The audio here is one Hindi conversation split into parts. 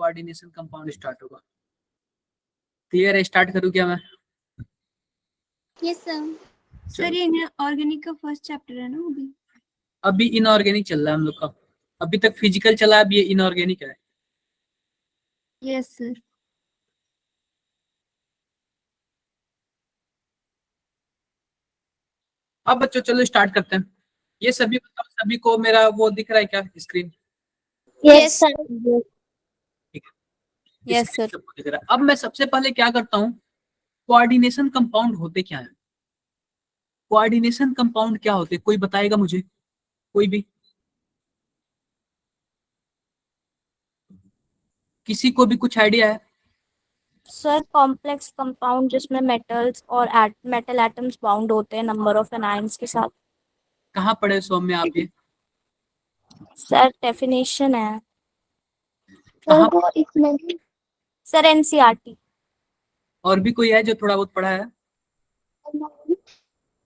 कोऑर्डिनेशन कंपाउंड स्टार्ट होगा। क्लियर है? स्टार्ट करूँ क्या मैं? Yes sir. ये ऑर्गेनिक का फर्स्ट चैप्टर है ना? अभी इनऑर्गेनिक चल रहा है हम लोग का। अभी तक फिजिकल चला, अब ये इनऑर्गेनिक है। Yes sir. अब बच्चों चलो स्टार्ट करते हैं। ये सभी बताओ, सभी को मेरा वो दिख रहा है क्या स्क्रीन? Yes sir. ठीक है, यस स्क्रीन सर। सबको दिख रहा है। अब मैं सबसे पहले क्या करता हूँ, कोऑर्डिनेशन कंपाउंड होते क्या है? कोऑर्डिनेशन कंपाउंड क्या होते, कोई बताएगा मुझे? कोई भी, किसी को भी कुछ आइडिया है? सर कॉम्प्लेक्स कंपाउंड जिसमें मेटल्स और मेटल एटम्स बाउंड होते हैं नंबर ऑफ एनायंस के साथ। कहाँ पढ़े सौम्य आप ये? सर डेफिनेशन है कहाँ? Sir NCERT. और भी कोई है जो थोड़ा बहुत पढ़ा है?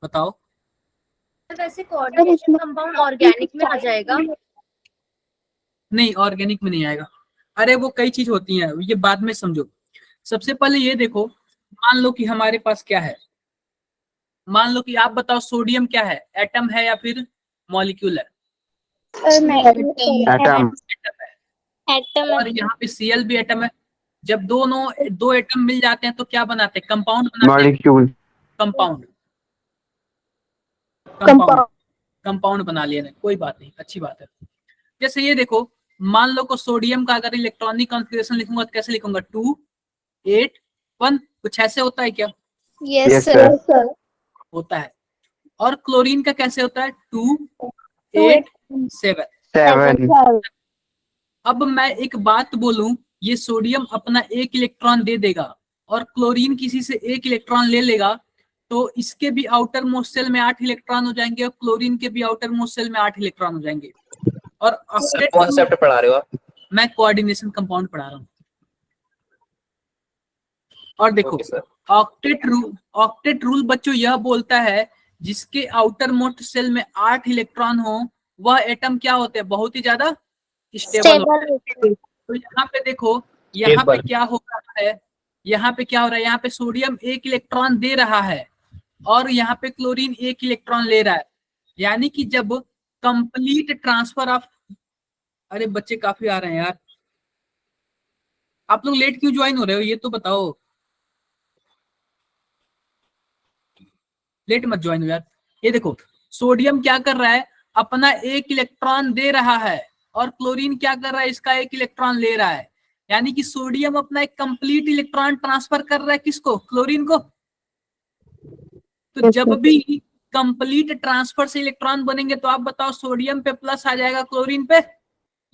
बताओ। वैसे कोऑर्डिनेशन कंपाउंड ऑर्गेनिक में आ जाएगा? नहीं, ऑर्गेनिक में नहीं आएगा। अरे वो कई चीज होती हैं, ये बाद में समझो। सबसे पहले ये देखो, मान लो कि हमारे पास क्या है, मान लो कि आप बताओ सोडियम क्या है, एटम है या फिर मॉलिक्यूल है? एटम। एटम और यहाँ पे Cl भी एटम है। जब दो एटम मिल जाते हैं तो क्या बनाते हैं? कंपाउंड बनाते हैं। मॉलिक्यूल। कंपाउंड कंपाउंड कंपाउंड बना लिया ना, कोई बात नहीं, अच्छी बात है। जैसे ये देखो, मान लो को सोडियम का अगर इलेक्ट्रॉनिक कॉन्फ़िगरेशन लिखूंगा तो कैसे लिखूंगा? 2 8 1, कुछ ऐसे होता है क्या? Yes sir. होता है। और क्लोरीन का कैसे होता है? 2 8 7। 7। अब मैं एक बात बोलूं, ये सोडियम अपना एक इलेक्ट्रॉन दे देगा और क्लोरीन किसी से एक इलेक्ट्रॉन ले लेगा, तो इसके भी आउटर मोस्ट सेल में 8 इलेक्ट्रॉन हो जाएंगे और क्लोरीन के भी आउटर मोस्ट सेल में 8 इलेक्ट्रॉन हो जाएंगे। और कॉन्सेप्ट पढ़ा रहे हो आप? मैं कोऑर्डिनेशन कंपाउंड पढ़ा रहा हूँ। और देखो, ऑक्टेट रूल बच्चों यह बोलता है जिसके आउटर मोस्ट सेल में 8 इलेक्ट्रॉन हो वह एटम क्या होते हैं? बहुत ही ज्यादा स्टेबल होते हैं। तो यहाँ पे देखो, यहाँ पे क्या हो रहा है, यहाँ पे क्या हो रहा है, यहाँ पे सोडियम एक इलेक्ट्रॉन दे रहा है और यहाँ पे क्लोरीन एक इलेक्ट्रॉन ले रहा है। यानी कि जब कंप्लीट ट्रांसफर ऑफ, अरे बच्चे काफी आ रहे हैं यार, आप लोग लेट क्यों ज्वाइन हो रहे हो ये तो बताओ, लेट मत ज्वाइन हो यार। ये देखो, सोडियम क्या कर रहा है, अपना एक इलेक्ट्रॉन दे रहा है और क्लोरीन क्या कर रहा है, इसका एक इलेक्ट्रॉन ले रहा है। यानी कि सोडियम अपना एक कंप्लीट इलेक्ट्रॉन ट्रांसफर कर रहा है, किसको? क्लोरीन को। तो जब भी कंप्लीट ट्रांसफर से इलेक्ट्रॉन बनेंगे तो आप बताओ सोडियम पे प्लस आ जाएगा, क्लोरीन पे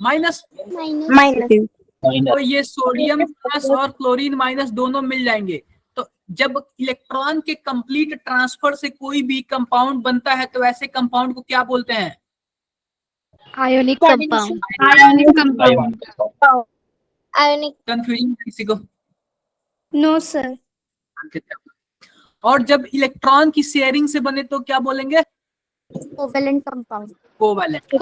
माइनस। तो ये सोडियम प्लस और क्लोरीन माइनस दोनों मिल जाएंगे। तो जब इलेक्ट्रॉन के कंप्लीट ट्रांसफर से कोई भी कंपाउंड बनता है तो ऐसे कंपाउंड को क्या बोलते हैं? Ionic compound. कंफ्यूजन किसी को? No sir. और जब इलेक्ट्रॉन की शेयरिंग से बने तो क्या बोलेंगे? Covalent compound. कोवेलेंट।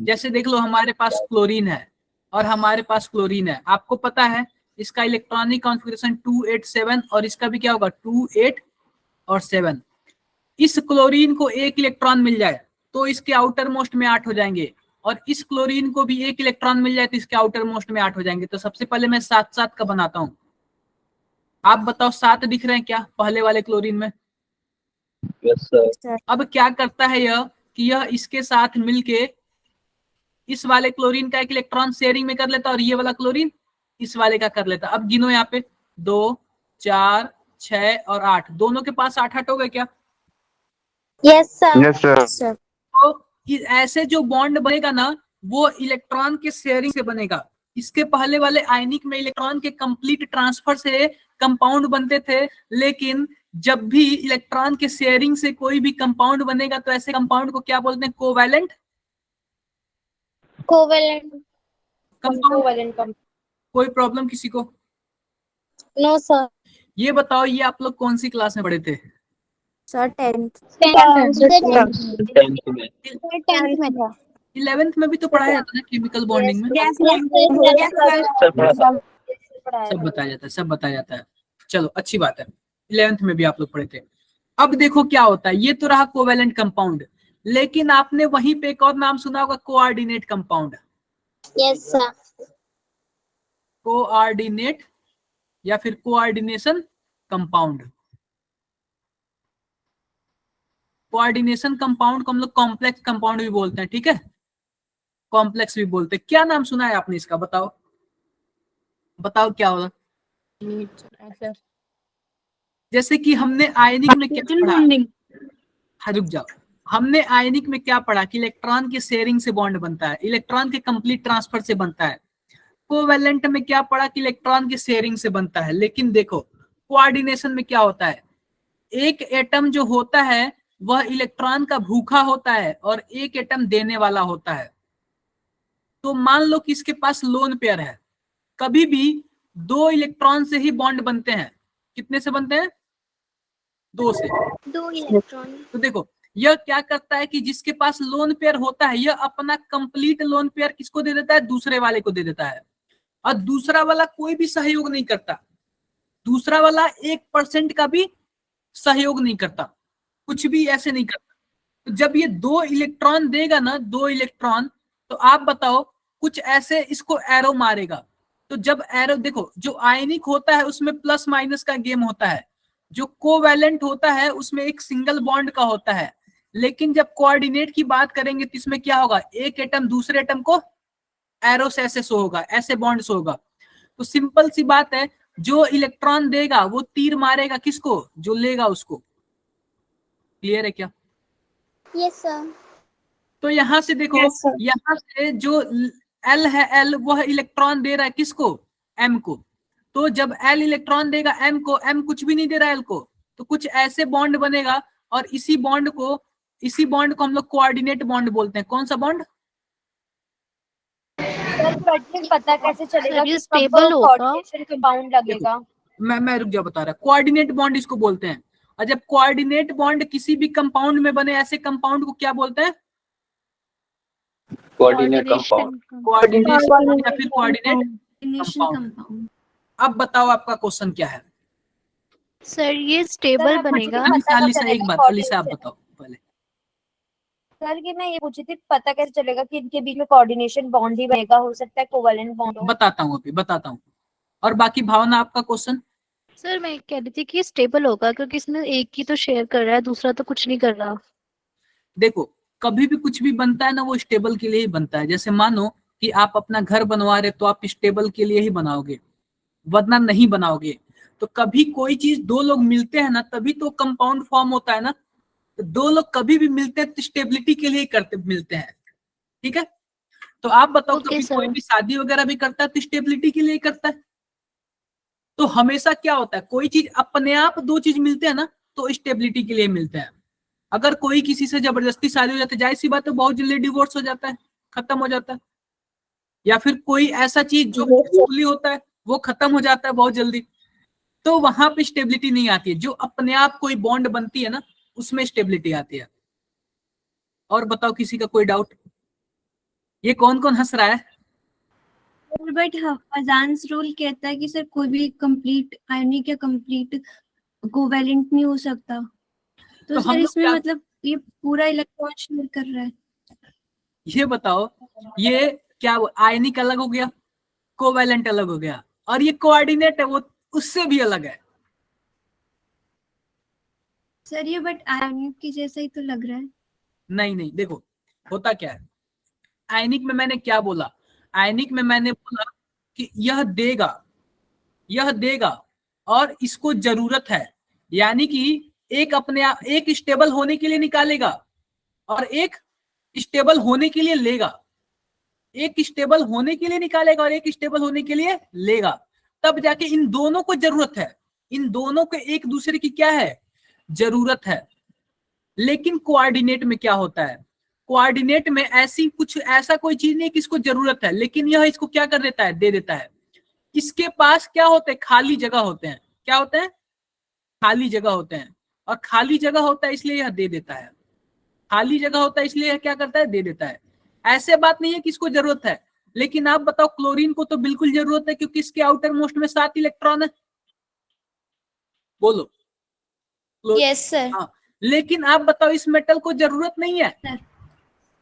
जैसे देख लो हमारे पास क्लोरीन है और हमारे पास क्लोरीन है, आपको पता है इसका इलेक्ट्रॉनिक कॉन्फ़िगरेशन 2 8 7 और इसका भी क्या होगा? 2 8 और 7। इस क्लोरीन को एक इलेक्ट्रॉन मिल जाए तो इसके आउटर मोस्ट में 8 हो जाएंगे और इस क्लोरीन को भी एक इलेक्ट्रॉन मिल जाए तो इसके आउटर मोस्ट में 8 हो जाएंगे। तो सबसे पहले मैं 7 7 का बनाता हूं। आप बताओ 7 दिख रहे हैं क्या पहले वाले क्लोरीन में? Yes sir. अब क्या करता है यह कि यह इसके साथ मिलके इस वाले क्लोरीन का एक इलेक्ट्रॉन शेयरिंग में कर लेता और ये वाला क्लोरीन इस वाले का कर लेता। अब गिनो यहाँ पे 2 4 6 और 8, दोनों के पास 8 8 हो गए क्या? Yes sir. तो ऐसे जो बॉन्ड बनेगा ना वो इलेक्ट्रॉन के शेयरिंग से बनेगा। इसके पहले वाले आयनिक में इलेक्ट्रॉन के कंप्लीट ट्रांसफर से कंपाउंड बनते थे, लेकिन जब भी इलेक्ट्रॉन के शेयरिंग से कोई भी कंपाउंड बनेगा तो ऐसे कंपाउंड को क्या बोलते हैं? Covalent compound. कोई प्रॉब्लम किसी को? No sir. ये बताओ, ये आप लोग कौन सी क्लास में पढ़े थे? सर 10th में था। 11th में भी तो पढ़ाया जाता है केमिकल बॉन्डिंग में, सर थोड़ा सा सब बताया जाता है, सब बताया जाता है। चलो अच्छी बात है, 11th में भी आप लोग पढ़े थे। अब देखो क्या होता है, ये तो रहा कोवेलेंट कंपाउंड, लेकिन आपने वहीं पे एक और नाम सुना होगा, coordinate compound. Yes sir. Coordinate या फिर कोऑर्डिनेशन कंपाउंड। कोऑर्डिनेशन कंपाउंड को हम लोग कॉम्प्लेक्स कंपाउंड भी बोलते हैं, ठीक है, कॉम्प्लेक्स भी बोलते हैं। क्या नाम सुना है आपने इसका, बताओ बताओ क्या होगा। जैसे कि हमने आयनिक में क्या पढ़ा, हाँ रुक जाओ, हमने आयनिक में क्या पढ़ा कि इलेक्ट्रॉन के शेयरिंग से बॉन्ड बनता है, इलेक्ट्रॉन के कंप्लीट ट्रांसफर से बनता है। कोवेलेंट में क्या पढ़ा कि इलेक्ट्रॉन के शेयरिंग से बनता है। लेकिन देखो कोऑर्डिनेशन में क्या होता है, एक एटम जो होता है वह इलेक्ट्रॉन का भूखा होता है और एक एटम देने वाला होता है। तो मान लो कि इसके पास लोन पेयर है, कभी भी 2 इलेक्ट्रॉन से ही बॉन्ड बनते हैं। कितने से बनते हैं, 2 से। 2 इलेक्ट्रॉन। तो देखो यह क्या करता है कि जिसके पास लोन पेयर होता है यह अपना कंप्लीट लोन पेयर किसको दे देता है, दूसरे वाले को दे देता है। और दूसरा वाला कोई भी सहयोग नहीं करता, दूसरा वाला 1% का भी सहयोग नहीं करता, कुछ भी ऐसे नहीं करता। तो जब ये 2 इलेक्ट्रॉन देगा ना, 2 इलेक्ट्रॉन, तो आप बताओ कुछ ऐसे इसको एरो मारेगा। तो जब एरो देखो, जो आयनिक होता है उसमें प्लस माइनस का गेम होता है, जो कोवैलेंट होता है उसमें एक सिंगल बॉन्ड का होता है। लेकिन जब कोऑर्डिनेट की बात करेंगे तो इसमें क्या होगा, एक एटम दूसरे एटम को एरो से ऐसे शो होगा, ऐसे बॉन्ड शो होगा। तो सिंपल सी बात है, जो इलेक्ट्रॉन देगा वो तीर मारेगा किसको, जो लेगा उसको। क्लियर है क्या? Yes sir. तो यहां से देखो, यहां से जो एल है, एल वह इलेक्ट्रॉन दे रहा है किसको, एम को। तो जब एल इलेक्ट्रॉन देगा एम को, एम कुछ भी नहीं दे रहा है एल को, तो कुछ ऐसे बॉन्ड बनेगा। और इसी बॉन्ड को हम लोग कोऑर्डिनेट बॉन्ड बोलते हैं। कौन सा बॉन्ड? सर बट पता कैसे चलेगा कि स्टेबल होगा? कोऑर्डिनेशन कंपाउंड लगेगा। मैं रुक जा बता रहा, कोऑर्डिनेट बॉन्ड इसको बोलते हैं। और जब कोऑर्डिनेट बॉन्ड किसी भी कंपाउंड में बने, ऐसे कंपाउंड को क्या बोलते हैं, कोऑर्डिनेट कंपाउंड। कोऑर्डिनेशन या फिर कोऑर्डिनेट कंपाउंड। अब बताओ आपका क्वेश्चन क्या है। सर ये स्टेबल बनेगा? अलीसा एक बात, अलीसा आप बताओ पहले। सर कि मैं ये पूछी थी, पता कैसे चलेगा कि इनके बीच में कोऑर्डिनेशन बॉन्ड ही बनेगा, हो सकता है कोवैलेंट बॉन्ड हो। बताता हूँ अभी, बताता हूँ। और बाकी भावना आपका क्वेश्चन। सर मैं कह रही थी कि स्टेबल होगा क्योंकि इसमें एक ही तो शेयर कर रहा है, दूसरा तो कुछ नहीं कर रहा। देखो कभी भी कुछ भी बनता है ना, वो स्टेबल के लिए ही बनता है। जैसे मानो कि आप अपना घर बनवा रहे, तो आप स्टेबल के लिए ही बनाओगे, वरना नहीं बनाओगे। तो कभी कोई चीज 2 लोग मिलते हैं ना, तभी तो कंपाउंड फॉर्म होता है ना। तो 2 लोग कभी भी मिलते हैं तो स्टेबिलिटी के लिए करते मिलते हैं, ठीक है। तो आप बताओ, ओके कभी सर। कोई भी शादी वगैरह भी करता है तो स्टेबिलिटी के लिए करता है। तो हमेशा क्या होता है, कोई चीज अपने आप 2 चीज मिलते हैं ना, तो स्टेबिलिटी के लिए मिलते हैं। अगर कोई किसी से जबरदस्ती शादी हो जाती है, जाहिर सी बात है बहुत जल्दी डिवोर्स हो जाता है, खत्म हो जाता है। या फिर कोई ऐसा चीज जो म्यूचुअली होता है वो खत्म हो जाता है बहुत जल्दी, तो वहां पे स्टेबिलिटी नहीं आती है। जो अपने आप कोई बॉन्ड बनती है ना, उसमें स्टेबिलिटी आती है। और बताओ किसी का कोई डाउट? ये कौन कौन हंस रहा है? बट हफाजान्स रूल कहता है कि सर कोई भी कंप्लीट आयनिक या कंप्लीट कोवैलेंट नहीं हो सकता। तो हम सर लोग इसमें क्या- मतलब ये पूरा इलेक्ट्रॉन शेयर कर रहा है। ये बताओ, ये क्या आयनिक अलग हो गया, कोवैलेंट अलग हो गया, और ये कोऑर्डिनेट है वो उससे भी अलग है। सर ये बट आयनिक की जैसा ही तो लग रहा है। नहीं नहीं, देखो होता क्या है, आयनिक में मैंने क्या बोला, आयनिक में मैंने बोला कि यह देगा और इसको जरूरत है। यानी कि एक अपने आप एक स्टेबल होने के लिए निकालेगा और एक स्टेबल होने के लिए लेगा। एक स्टेबल होने के लिए निकालेगा और एक स्टेबल होने के लिए लेगा। तब जाके इन दोनों को जरूरत है, इन दोनों को एक दूसरे की क्या है, जरूरत है। लेकिन कोऑर्डिनेट में क्या होता है, कोऑर्डिनेट में ऐसा कोई चीज नहीं कि इसको जरूरत है, लेकिन यह इसको क्या कर देता है, दे देता है। इसके पास क्या होते हैं, खाली जगह होते हैं। क्या होते हैं, खाली जगह होते हैं। और खाली जगह होता है इसलिए यह दे देता है, खाली जगह होता है इसलिए यह क्या करता है, दे देता है। ऐसे बात नहीं है कि इसको जरूरत है, लेकिन आप बताओ क्लोरीन को तो बिल्कुल जरूरत है क्योंकि इसके आउटर मोस्ट में 7 इलेक्ट्रॉन है। बोलो। Yes, sir. हाँ, लेकिन आप बताओ इस मेटल को जरूरत नहीं है, Sir.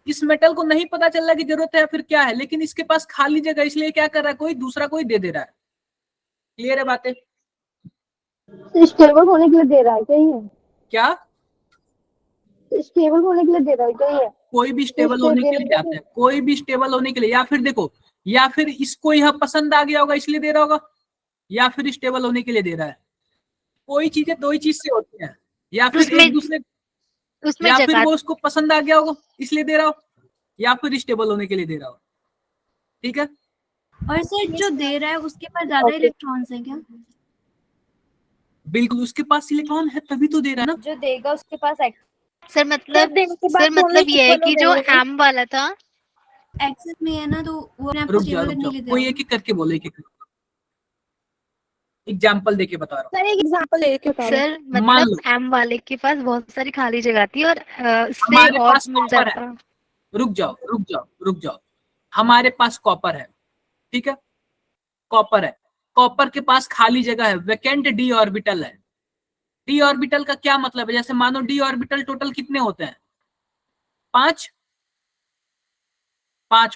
इस मेटल को नहीं पता चल रहा कि जरूरत है फिर क्या है, लेकिन इसके पास खाली जगह, इसलिए क्या कर रहा है, कोई दूसरा कोई दे रहा है। क्लियर है बातें? स्टेबल होने के लिए दे रहा है क्या ये? क्या? स्टेबल होने के लिए दे रहा है क्या ये? कोई भी स्टेबल होने के लिए जाता है, कोई भी स्टेबल होने के लिए, या फिर देखो, या फिर इसको यह पसंद आ गया होगा इसलिए दे रहा होगा, या फिर स्टेबल होने के लिए दे रहा है। कोई चीजें दो ही चीज से होती हैं, या फिर उसमें- एक दूसरे, उसमें या फिर जगह वो उसको पसंद आ गया होगा इसलिए दे रहा हो, या फिर स्टेबल होने के लिए दे रहा हो। ठीक है, और सर जो दे रहा है उसके पास ज्यादा इलेक्ट्रॉन्स हैं क्या? बिल्कुल उसके पास इलेक्ट्रॉन है तभी तो दे रहा है ना। जो देगा उसके पास सर मतलब देने के बाद सर मतलब ये है इक्वल हो कि जो जाएगा। एम वाला था एक्सेस में है ना, तो वो अपने आप को रुक जाओ स्टेबल रुक नहीं जाओ, लेते कोई एक एक करके बोले, एक एक एग्जाम्पल देके बता रहा सर एक एग्जांपल लेके बता रहा हूँ। सर मान मतलब एम वाले के पास बहुत सारी खाली जगह थी और इससे हमारे और पास मिल कॉपर है। जाता। रुक जाओ रुक जाओ रुक जाओ, हमारे पास कॉपर है, ठीक है, कॉपर है, कॉपर के पास खाली जगह है, वैकेंट डी ऑर्बिटल है। डी ऑर्बिटल का क्या मतलब है, जैसे मानो डी ऑर्बिटल टोटल कितने होते हैं, 5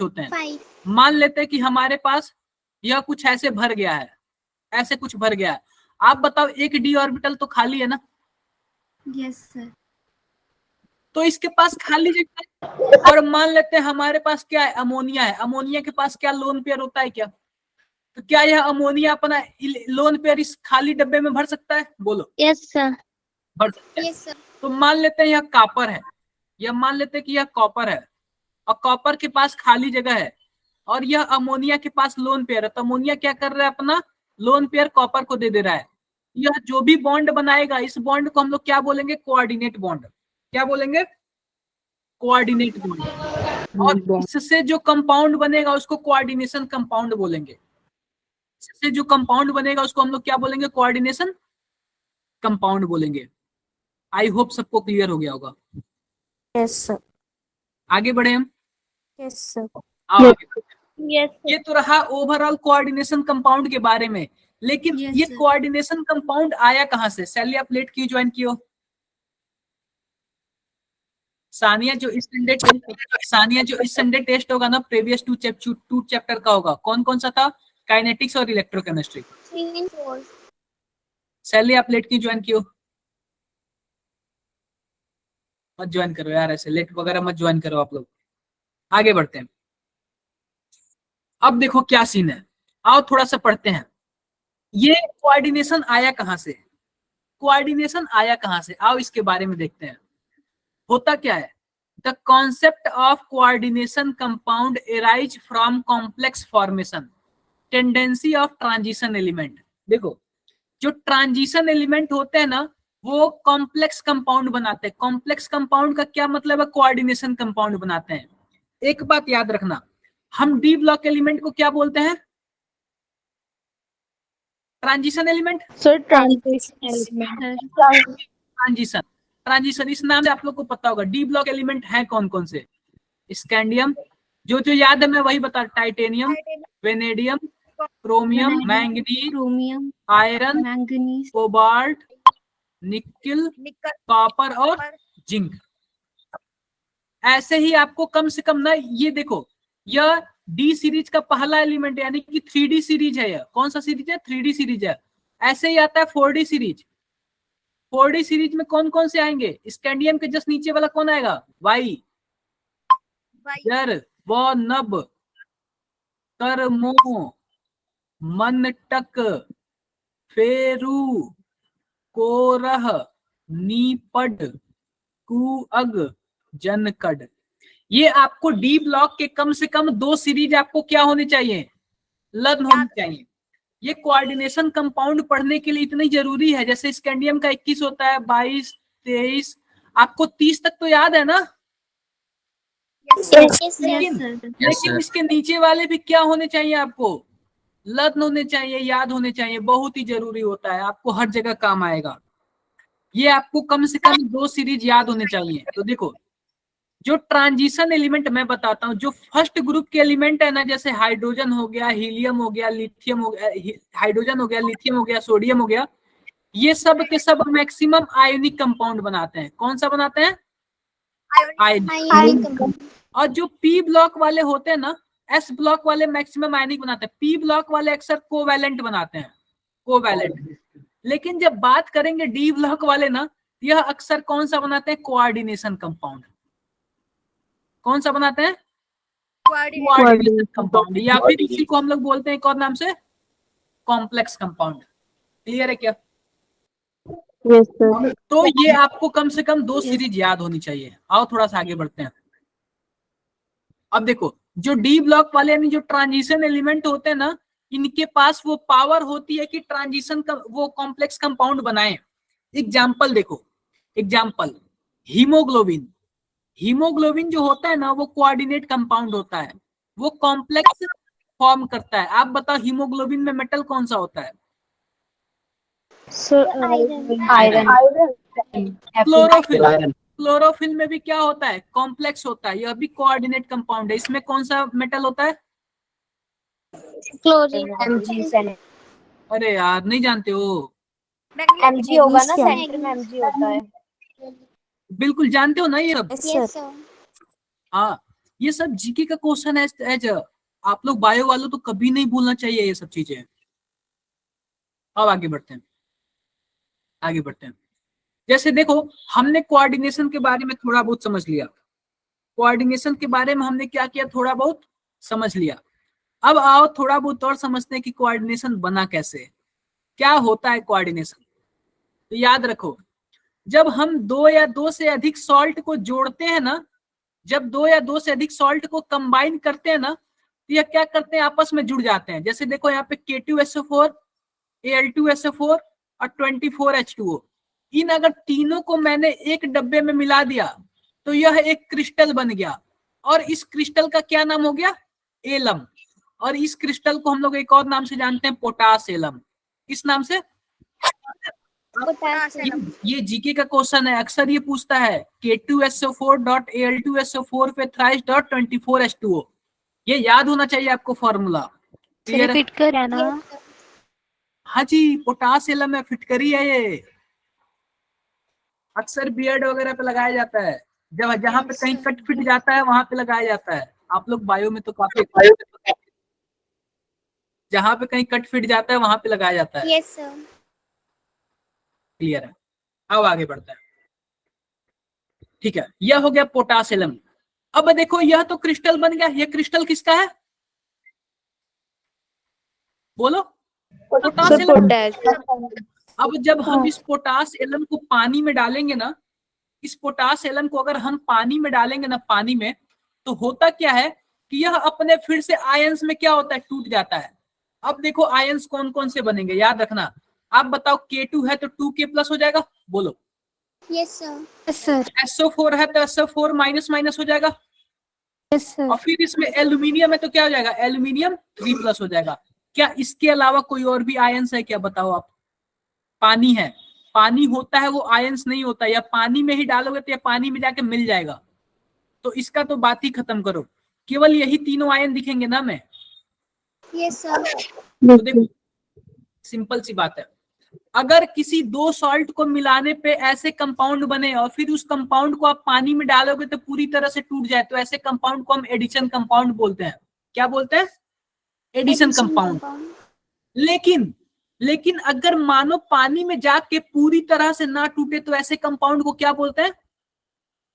होते हैं। 5. मान लेते हैं कि हमारे पास यह कुछ ऐसे भर गया है, ऐसे कुछ भर गया है। आप बताओ एक डी ऑर्बिटल तो खाली है ना, यस सर। तो इसके पास खाली जगह है। और मान लेते हैं हमारे पास क्या है, अमोनिया है, अमोनिया के पास क्या लोन पेयर होता है क्या, तो क्या यह अमोनिया अपना लोन पेयर इस खाली डब्बे में भर सकता है? बोलो। Yes, sir. भर सकता है। Yes, sir. तो मान लेते हैं यह कॉपर है, यह मान लेते हैं कि यह कॉपर है और कॉपर के पास खाली जगह है और यह अमोनिया के पास लोन पेयर है, तो अमोनिया क्या कर रहा है, अपना लोन पेयर कॉपर को दे रहा है। यह जो भी बॉन्ड बनाएगा, इस बॉन्ड को हम लोग क्या बोलेंगे, कोऑर्डिनेट बॉन्ड। क्या बोलेंगे? Coordinate bond. और इससे जो कंपाउंड बनेगा उसको कोऑर्डिनेशन कंपाउंड बोलेंगे। इससे जो कंपाउंड बनेगा उसको हम लोग क्या बोलेंगे, कोऑर्डिनेशन कंपाउंड बोलेंगे। आई होप सबको क्लियर हो गया होगा। Yes sir. आगे बढ़े हम। Yes sir. आओ आगे। Yes, ये तो रहा ओवरऑल कोऑर्डिनेशन कंपाउंड के बारे में, लेकिन Yes, ये sir. कोऑर्डिनेशन कंपाउंड आया कहां से? सैली आप लेट क्यों ज्वाइन किए हो? सानिया जो इस संडे टेस्ट होगा ना, प्रीवियस 2 चैप्टर का होगा, कौन कौन सा था? काइनेटिक्स और इलेक्ट्रोकेमिस्ट्री। 3 and 4. सैली आप लेट क्यों ज्वाइन किए हो? मत ज्वाइन करो यार, ऐसे लेट वगैरह मत ज्वाइन करो आप लोग। आगे बढ़ते हैं। अब देखो क्या सीन है, आओ थोड़ा सा पढ़ते हैं। ये कोऑर्डिनेशन आया कहां से, कोऑर्डिनेशन आया कहां से, आओ इसके बारे में देखते हैं। होता क्या है, the concept of coordination compound arise from complex formation, tendency of transition element. देखो जो ट्रांजिशन एलिमेंट होते हैं ना, वो कॉम्प्लेक्स कंपाउंड बनाते हैं। कॉम्प्लेक्स कंपाउंड का क्या मतलब है, कोऑर्डिनेशन कंपाउंड बनाते हैं। एक बात याद रखना, हम डी ब्लॉक एलिमेंट को क्या बोलते हैं? Transition element. Sir transition transition इस नाम से आप लोग को पता होगा। डी ब्लॉक एलिमेंट है कौन कौन से? स्कैंडियम, जो जो याद है मैं वही बता, titanium, vanadium, chromium, manganese, chromium, iron, manganese, cobalt, निकल, कॉपर और जिंक। ऐसे ही आपको कम से कम ना, ये देखो यह डी सीरीज का पहला एलिमेंट यानी कि 3D सीरीज है। यह कौन सा सीरीज है? 3D सीरीज है। ऐसे ही आता है 4D सीरीज। 4D सीरीज में कौन कौन से आएंगे? स्कैंडियम के जस्ट नीचे वाला कौन आएगा? वाई, जर, वो, नब, करमो, मनटक, फेरू, कोरह, नीपड, कुअग, जनकड। ये आपको डी ब्लॉक के कम से कम 2 सीरीज आपको क्या होने चाहिए, लर्न होनी चाहिए। ये कोऑर्डिनेशन कंपाउंड पढ़ने के लिए इतनी जरूरी है। जैसे स्कैंडियम का 21 होता है, 22, 23, आपको 30 तक तो याद है ना? लेकिन इसके नीचे वाले भी क्या होने चाहिए, आपको लर्न होने चाहिए, याद होने चाहिए। बहुत ही जरूरी होता है, आपको हर जगह काम आएगा। ये आपको कम से कम 2 सीरीज याद होने चाहिए। तो देखो जो ट्रांजिशन एलिमेंट मैं बताता हूँ, जो फर्स्ट ग्रुप के एलिमेंट है ना, जैसे हाइड्रोजन हो गया, हीलियम हो गया, लिथियम हो गया, हाइड्रोजन हो गया, लिथियम हो गया, सोडियम हो गया, ये सब के सब मैक्सिमम आयोनिक कंपाउंड बनाते हैं। कौन सा बनाते हैं? आयोनिक। और जो पी ब्लॉक वाले होते हैं ना, एस ब्लॉक वाले मैक्सिमम आयनिक बनाते हैं, पी ब्लॉक वाले अक्सर कोवैलेंट बनाते हैं, कोवैलेंट। लेकिन जब बात करेंगे डी ब्लॉक वाले ना, यह अक्सर कौन सा बनाते हैं? Coordination compound. कौन सा बनाते हैं? कोऑर्डिनेशन कंपाउंड, या फिर इसी को हम लोग बोलते हैं एक और नाम से कॉम्प्लेक्स कंपाउंड। क्लियर है क्या? Yes sir. तो ये आपको कम से कम 2 सीरीज याद होनी चाहिए। आओ थोड़ा सा आगे बढ़ते हैं। अब देखो, जो डी ब्लॉक वाले यानी जो ट्रांजिशन एलिमेंट होते हैं ना, इनके पास वो पावर होती है कि ट्रांजिशन का वो कॉम्प्लेक्स कंपाउंड बनाए। एग्जाम्पल देखो, एग्जाम्पल हीमोग्लोबिन। हीमोग्लोबिन जो होता है ना, वो कोऑर्डिनेट कंपाउंड होता है, वो कॉम्प्लेक्स फॉर्म करता है। आप बताओ हीमोग्लोबिन में मेटल कौन सा होता है? Sir iron. क्लोरोफिल। क्लोरोफिल में भी क्या होता है? कॉम्प्लेक्स होता है, यह भी कोऑर्डिनेट कंपाउंड है। इसमें कौन सा मेटल होता है? क्लोरीन। अरे यार नहीं जानते हो? Mg होगा ना, सेंटर में Mg होता है। बिल्कुल जानते हो ना ये सब? Yes, sir. हाँ, ये सब जीके का क्वेश्चन है। एज आप लोग बायो वालों तो कभी नहीं भूलना चाहिए ये सब चीजें। अब आगे बढ़ते हैं, आगे बढ़ते हैं। जैसे देखो, हमने कोऑर्डिनेशन के बारे में थोड़ा बहुत समझ लिया, कोऑर्डिनेशन के बारे में हमने क्या किया? थोड़ा बहुत समझ लिया। अब आओ थोड़ा बहुत और समझते हैं कि कोऑर्डिनेशन बना कैसे, क्या होता है कोऑर्डिनेशन। तो याद रखो, जब हम 2 या 2 से अधिक सॉल्ट को जोड़ते हैं ना, जब 2 या 2 से अधिक सॉल्ट को कंबाइन करते हैं ना, तो यह क्या करते हैं? आपस में जुड़ जाते हैं। जैसे देखो यहाँ पे K2SO4, Al2SO4 और 24H2O, इन अगर तीनों को मैंने एक डब्बे में मिला दिया तो यह एक क्रिस्टल बन गया, और इस क्रिस्टल का क्या नाम हो गया? एलम। और इस क्रिस्टल को हम लोग एक और नाम से जानते हैं, पोटास एलम। किस नाम से? ये जीके का क्वेश्चन है, अक्सर ये पूछता है K2SO4.Al2SO4 पे thrice.24H2O। ये याद होना चाहिए आपको फॉर्मूला। क्लियर? फिट कर है ना? हाँ जी, पोटास एलम है, फिटकरी है ये। अक्सर बियर्ड वगैरह पे लगाया जाता है, जब जहाँ पे कहीं कट फिट जाता है वहां पे लगाया जाता है। आप लोग बायो में तो काफी, जहाँ पे कहीं कट फिट जाता है वहां पे लगाया जाता है। Yes, sir. क्लियर है? अब आगे बढ़ता है। ठीक है, यह हो गया पोटासियम। अब देखो, यह तो क्रिस्टल बन गया। यह क्रिस्टल किसका है? बोलो। पोटासियम। अब जब हम इस पोटास एलम को पानी में डालेंगे ना, इस पोटास एलम को अगर हम पानी में डालेंगे ना, पानी में, तो होता क्या है कि यह अपने फिर से आयंस में क्या होता है? टूट जाता है। अब देखो आयंस कौन कौन से बनेंगे, याद रखना। आप बताओ, K2 है तो 2K+ हो जाएगा, बोलो। Yes, sir. Yes sir. SO4 है तो SO4 माइनस हो जाएगा। Yes sir. और फिर इसमें एल्यूमिनियम है तो क्या हो जाएगा? एल्यूमिनियम 3+ हो जाएगा। क्या इसके अलावा कोई और भी आयंस है क्या? बताओ आप। पानी है, पानी होता है वो आयंस नहीं होता, या पानी में ही डालोगे तो या पानी में जाके मिल जाएगा। तो इसका तो बात ही खत्म करो, केवल यही तीनों आयन दिखेंगे ना में। Yes, sir. तो देखो, सिंपल सी बात है, अगर किसी 2 सॉल्ट को मिलाने पे ऐसे कंपाउंड बने और फिर उस कंपाउंड को आप पानी में डालोगे तो पूरी तरह से टूट जाए, तो ऐसे कंपाउंड को हम एडिशन कंपाउंड बोलते हैं। क्या बोलते हैं? Addition compound. लेकिन अगर मानो पानी में जाके पूरी तरह से ना टूटे तो ऐसे कंपाउंड को क्या बोलते हैं?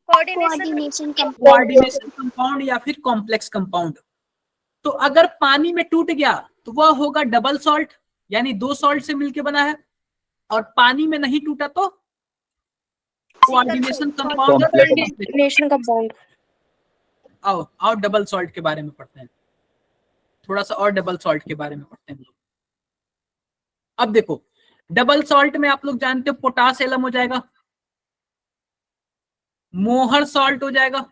Coordination कोऑर्डिनेशन कंपाउंड या फिर कॉम्प्लेक्स कंपाउंड। तो अगर पानी में टूट गया तो वह होगा डबल सॉल्ट, यानी 2 सॉल्ट से मिलके बना है। और पानी में नहीं टूटा तो कोऑर्डिनेशन कंपाउंड। आओ डबल सॉल्ट के बारे में पढ़ते हैं, थोड़ा सा और डबल सॉल्ट के बारे में पढ़ते हैं। अब देखो, डबल सॉल्ट में आप लोग जानते हो पोटास एलम हो जाएगा, मोहर सॉल्ट हो जाएगा,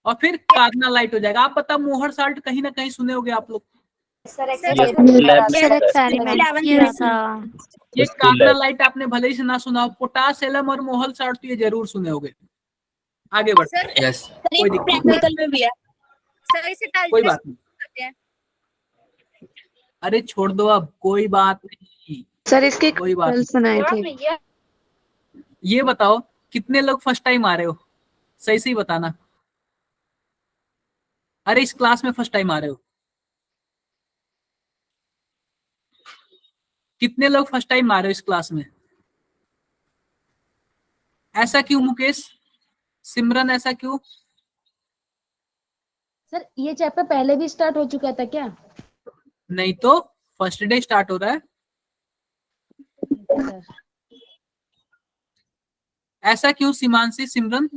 और फिर कार्नालाइट हो जाएगा। आप पता, मोहर सॉल्ट कहीं ना कहीं सुने होंगे आप लोग। सर एक्सपेरिमेंट किया था। ये कार्नालाइट आपने भले ही से ना सुना हो। पोटास एलम और मोहर सॉल्ट तो ये जरूर सुने होंगे। आगे बढ़ते हैं। यस, कोई दिक्कत नहीं, प्रैक्टिकल में भी है। सर इसे डाल कोई बात नहीं। सकते हैं। अरे छोड़ दो अब, कोई बात नहीं, सर इसके कोई बात नहीं। बनाए थे। ये बताओ कितने लोग फर्स्ट टाइम आ रहे हो, सही सही बताना। अरे इस क्लास में फर्स्ट टाइम आ रहे हो, कितने लोग फर्स्ट टाइम आ रहे हो इस क्लास में? ऐसा क्यों मुकेश, सिमरन, ऐसा क्यों? सर ये चैप्टर पहले भी स्टार्ट हो चुका था क्या? नहीं तो फर्स्ट डे स्टार्ट हो रहा है। सर ऐसा क्यों सीमांशी, सिमरन,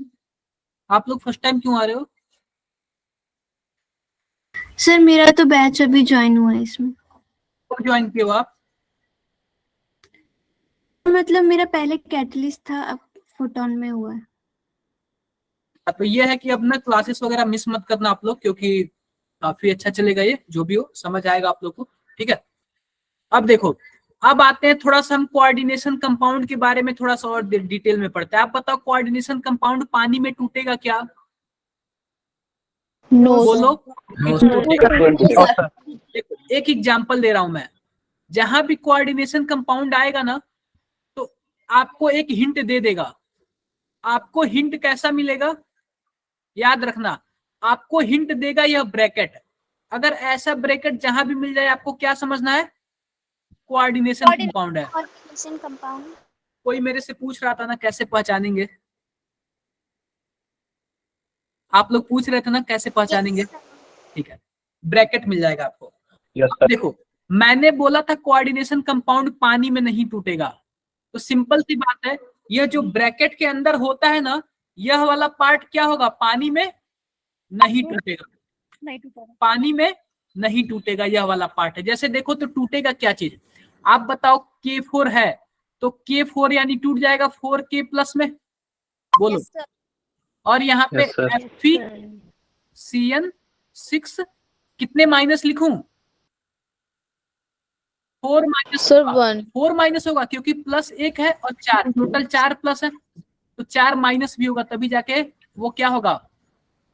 आप लोग फर्स्ट टाइम क्यों आ रहे हो? सर मेरा तो बैच अभी ज्वाइन हुआ है इसमें। कब ज्वाइन किए हो आप? मतलब मेरा पहले कैटलिस्ट था, अब फोटोन में हुआ है। तो ये है कि अब ना क्लासेस वगैरह मिस मत करना आप लोग, क्योंकि काफी अच्छा चलेगा, ये जो भी हो समझ आएगा आप लोग को, ठीक है। अब देखो, अब आते हैं थोड़ा सा हम कोऑर्डिनेशन कंपाउंड के बारे में थोड़ा सा और डिटेल में पढ़ते हैं। आप बताओ कोऑर्डिनेशन कंपाउंड पानी में टूटेगा क्या? नो बोलो। सर। देखो एक एग्जांपल दे रहा हूं मैं, जहां भी कोऑर्डिनेशन कंपाउंड आएगा ना तो आपको एक हिंट दे देगा। आपको हिंट कैसा मिलेगा, याद रखना, आपको हिंट देगा यह ब्रैकेट। अगर ऐसा ब्रैकेट जहां भी मिल जाए आपको क्या समझना है, कोऑर्डिनेशन कंपाउंड है। Coordination compound. कोई मेरे से पूछ रहा था ना कैसे पहचानेंगे, आप लोग पूछ रहे थे ना कैसे पहचानेंगे, ठीक है, ब्रैकेट मिल जाएगा आपको। अब देखो मैंने बोला था कोऑर्डिनेशन कंपाउंड पानी में नहीं टूटेगा, तो सिंपल सी बात है, यह जो ब्रैकेट के अंदर होता है ना, यह वाला पार्ट क्या होगा, पानी में नहीं टूटेगा, नहीं टूटेगा। पानी में नहीं टूटेगा, यह वाला पार्ट है। जैसे देखो तो टूटेगा क्या चीज, आप बताओ K4 है तो K4 यानी टूट जाएगा 4K प्लस में, बोलो। और यहाँ पे FeCN6 कितने माइनस लिखूं, 4 माइनस, सर 1। 4 माइनस होगा क्योंकि प्लस 1 है और 4, टोटल 4 प्लस है, तो 4 माइनस भी होगा, तभी जाके वो क्या होगा,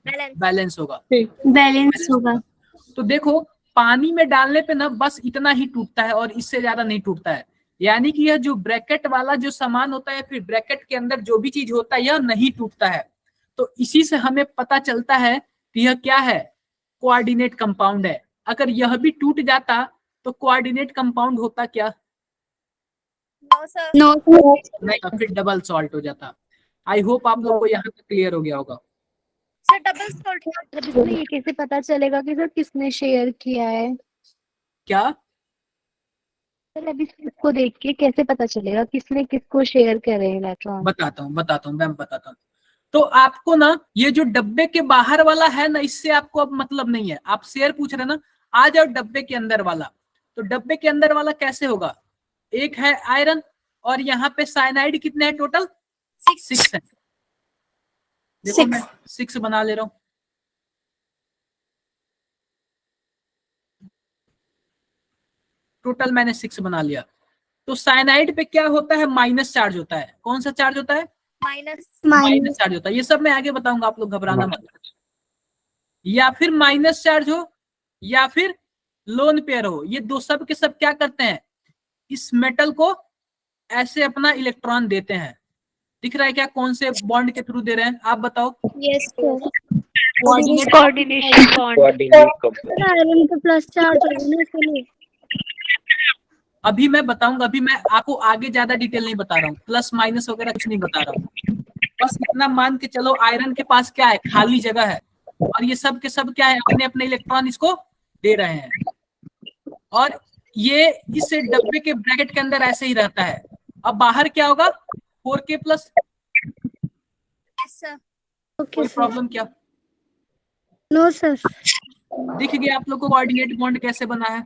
बैलेंस होगा, बैलेंस होगा। तो देखो पानी में डालने पे ना बस इतना ही टूटता है और इससे ज्यादा नहीं टूटता है। यानी कि यह जो ब्रैकेट वाला जो सामान होता है, फिर ब्रैकेट के अंदर जो भी चीज होता है यह नहीं टूटता है। तो इसी से हमें पता चलता है कि यह क्या है, कोऑर्डिनेट कंपाउंड है। अगर यह भी टूट जाता तो कोऑर्डिनेट कंपाउंड होता क्या, नो नहीं, फिर डबल सॉल्ट हो जाता। आई होप आप लोग को यहाँ तक क्लियर हो गया होगा। Sir double salt. सर इसमें ये कैसे पता चलेगा कि सर किसने शेयर किया है? क्या? सर अभी इसको देख के कैसे पता चलेगा किसने किसको शेयर करे इलेक्ट्रॉन? बताता हूँ मैम, बताता हूँ। तो आपको ना ये जो डब्बे के बाहर वाला है ना, इससे आपको अब मतलब नहीं है, आप शेयर पूछ रहे ना, आ जाओ डब्बे के अंदर वाला। तो डब्बे के अंदर वाला कैसे होगा, एक है आयरन और यहाँ पे साइनाइड कितने हैं टोटल, 6 है। देखो मैं 6 बना ले रहा हूँ, टोटल मैंने 6 बना लिया। तो साइनाइड पे क्या होता है, माइनस चार्ज होता है। कौन सा चार्ज होता है, माइनस चार्ज होता है। ये सब मैं आगे बताऊंगा, आप लोग घबराना मत। या फिर माइनस चार्ज हो या फिर लोन पेयर हो, ये दो सब के सब क्या करते हैं, इस मेटल को ऐसे अपना इलेक्ट्रॉन देते हैं। दिख रहा है क्या, कौन से बॉन्ड के थ्रू दे रहे हैं, आप बताओ। Yes sir. Coordination bond. Iron का प्लस चार्ज होगा ना इसलिए। अभी मैं बताऊंगा, अभी मैं आपको आगे ज्यादा डिटेल नहीं बता रहा हूँ, प्लस माइनस वगैरह कुछ नहीं बता रहा हूँ। बस इतना मान के चलो, आयरन के पास क्या है, खाली जगह है, और ये सब के सब क्या है, अपने अपने इलेक्ट्रॉन इसको दे रहे हैं। और ये इस डब्बे के ब्रैकेट के अंदर ऐसे ही रहता है। अब बाहर क्या होगा, 4K प्लस। कोई प्रॉब्लम क्या? No sir. दिख गया आप लोग को कोऑर्डिनेट बॉन्ड कैसे बना है?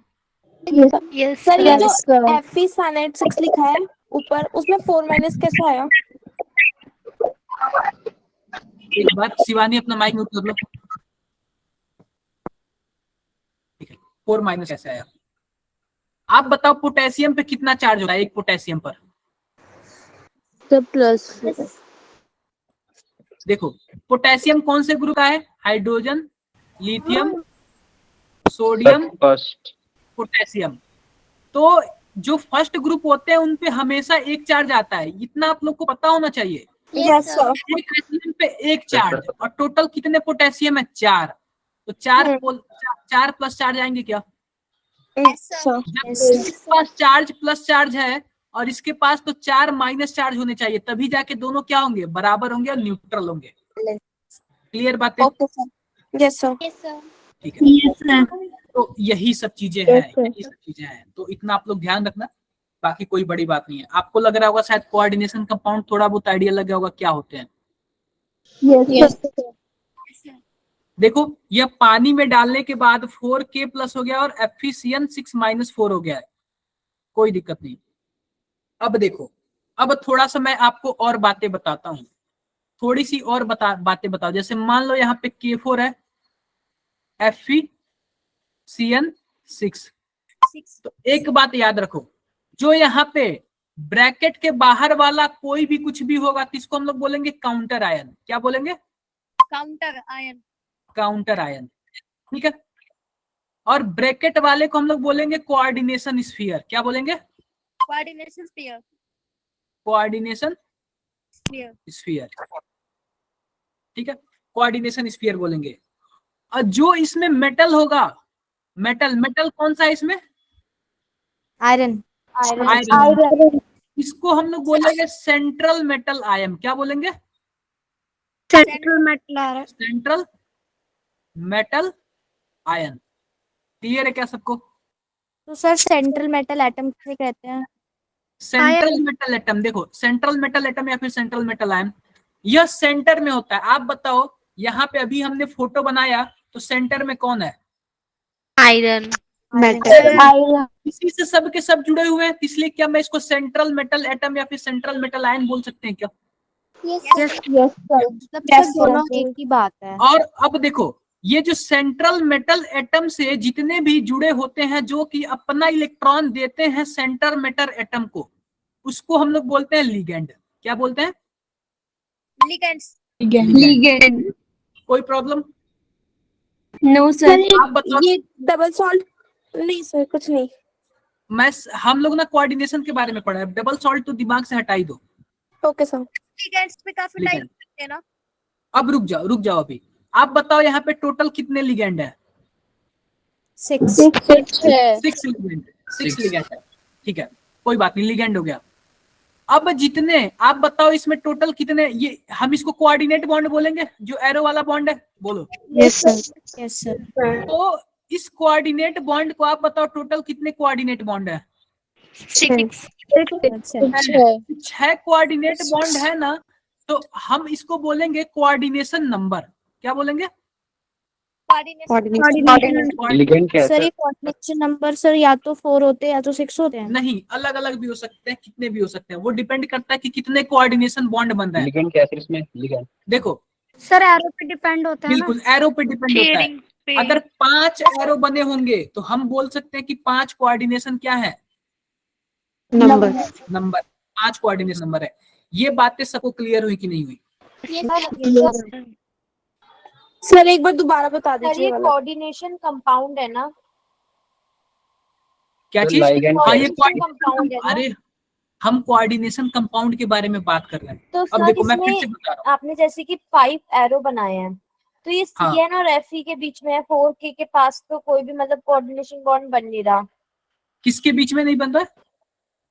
यस सर ये जो सर। FeCN6 लिखा है ऊपर, उसमें 4 माइनस कैसे आया? एक बार शिवानी अपना माइक म्यूट कर लो। ठीक है, 4 माइनस कैसे आया? आप बताओ पोटेशियम पे कितना चार्ज होता है, एक पोटेशियम पर? Sir plus. देखो पोटेशियम कौन से ग्रुप का है? Hydrogen, lithium, sodium, first. Potassium. तो जो फर्स्ट ग्रुप होते हैं उन पे हमेशा एक चार्ज आता है, इतना आप लोग को पता होना चाहिए। Yes, sir. एक एटम पे एक चार्ज, और टोटल कितने पोटेशियम है? 4। तो 4 प्लस चार्ज आएंगे क्या? Yes, sir. जब इसके पास चार्ज प्लस चार्ज है और इसके पास तो 4 माइनस चार्ज होने चाहिए, तभी जाके दोनों क्या होंगे? बराबर होंगे और न्यूट्रल होंगे। क्लियर बातें? Yes, sir. ठीक है। Yes, sir. तो यही सब चीजें हैं, Yes, sir. यही सब चीजें हैं। तो इतना आप लोग ध्यान रखना, बाकी कोई बड़ी बात नहीं है। आपको लग रहा होगा शायद कोऑर्डिनेशन कंपाउंड थोड़ा बहुत आइडिया लग गया होगा क्या होते हैं। Yes, sir. देखो यह पानी में डालने के बाद 4K प्लस हो गया और FeCN6- हो गया है, कोई दिक्कत नहीं। अब देखो, अब थोड़ा सा मैं आपको और बातें बताता हूँ, थोड़ी सी और बातें बताओ। जैसे मान लो यहाँ पे K4 है, FeCN6। तो एक बात याद रखो, जो यहाँ पे ब्रैकेट के बाहर वाला कोई भी कुछ भी होगा तो इसको हम लोग बोलेंगे काउंटर आयन। क्या बोलेंगे? Counter ion. काउंटर आयन, ठीक है। और ब्रैकेट वाले को हम लोग बोलेंगे कोऑर्डिनेशन स्फीयर। क्या बोलेंगे? Coordination sphere. Coordination Sphere. Sphere, ठीक है, कोऑर्डिनेशन स्फीयर बोलेंगे। और जो इसमें मेटल होगा, मेटल कौन सा है इसमें? आयरन। आयरन। इसको हम लोग बोलेंगे सेंट्रल मेटल आयन। क्या बोलेंगे? Central metal ion. Central metal ion. Clear है क्या सबको? तो सर सेंट्रल मेटल एटम किसे कहते हैं? सेंट्रल मेटल एटम, देखो सेंट्रल मेटल एटम या फिर सेंट्रल मेटल आयन, यह सेंटर में होता है। आप बताओ, यहाँ पे अभी हमने फोटो बनाया तो सेंटर में कौन है? आयरन। इसी से सब के सब जुड़े हुए हैं, इसलिए क्या मैं इसको सेंट्रल मेटल एटम या फिर सेंट्रल मेटल आयन बोल सकते हैं क्या? Yes, Yes, sir. मतलब सर दोनों एक ही बात है। और अब देखो, ये जो सेंट्रल मेटल एटम से जितने भी जुड़े होते हैं जो कि अपना इलेक्ट्रॉन देते हैं सेंटर मेटल एटम को, उसको हम लोग बोलते हैं लिगेंड। क्या बोलते हैं? Ligands. Ligand. कोई प्रॉब्लम? No, sir. आप बताओ। ये डबल सॉल्ट नहीं सर, कुछ नहीं। हम लोग ना कोऑर्डिनेशन के बारे में पढ़ा है, डबल सॉल्ट तो दिमाग से हटा ही दो। Okay sir. Ligands पे काफी टाइप लिगेंड। होते हैं ना. अब रुक जाओ अभी। आप बताओ यहाँ पे टोटल कितने लिगेंड है? 6। 6 लिगेंड है, ठीक है, कोई बात नहीं, लिगेंड हो गया। अब जितने आप बताओ इसमें टोटल कितने, ये हम इसको कोऑर्डिनेट बॉन्ड बोलेंगे, जो एरो वाला बॉन्ड है, बोलो। Yes sir. तो इस कोऑर्डिनेट बॉन्ड को आप बताओ टोटल कितने कोऑर्डिनेट बॉन्ड है? 6 कोऑर्डिनेट बॉन्ड है ना, तो हम इसको बोलेंगे कोऑर्डिनेशन नंबर। क्या बोलेंगे? Coordination. लिगेंड क्या है सर सर? ये कोऑर्डिनेशन नंबर सर या तो 4 होते हैं या तो 6 होते हैं। नहीं, अलग अलग भी हो सकते हैं, कितने भी हो सकते हैं, वो डिपेंड करता है कि कितने कोऑर्डिनेशन बॉन्ड बन रहा है। लिगेंड क्या है सर इसमें? लिगेंड देखो सर एरो पे डिपेंड होता है ना. बिल्कुल एरो पे डिपेंड होता है। अगर 5 एरो बने होंगे तो हम बोल सकते हैं कि 5 कोऑर्डिनेशन क्या है? Number. नंबर। 5 कोऑर्डिनेशन नंबर है। ये बातें सबको क्लियर हुई कि नहीं हुई? सर एक बार दोबारा बता सर दीजिए ये वाला। कोऑर्डिनेशन कंपाउंड है ना? क्या तो चीज? ligand हाँ, ये Coordination compound है ना? अरे हम कोऑर्डिनेशन कंपाउंड के बारे में बात कर रहे हैं। तो अब सर देखो मैं फिर से इसमें बता रहा हूँ। आपने जैसे कि 5 एरो बनाए हैं, तो ये हाँ। CN और Fe के बीच में है, 4K के पास तो कोई भी मतलब कोऑर्डिनेशन बॉन्ड बन नहीं रहा। किसके बीच में नहीं बन रहा है?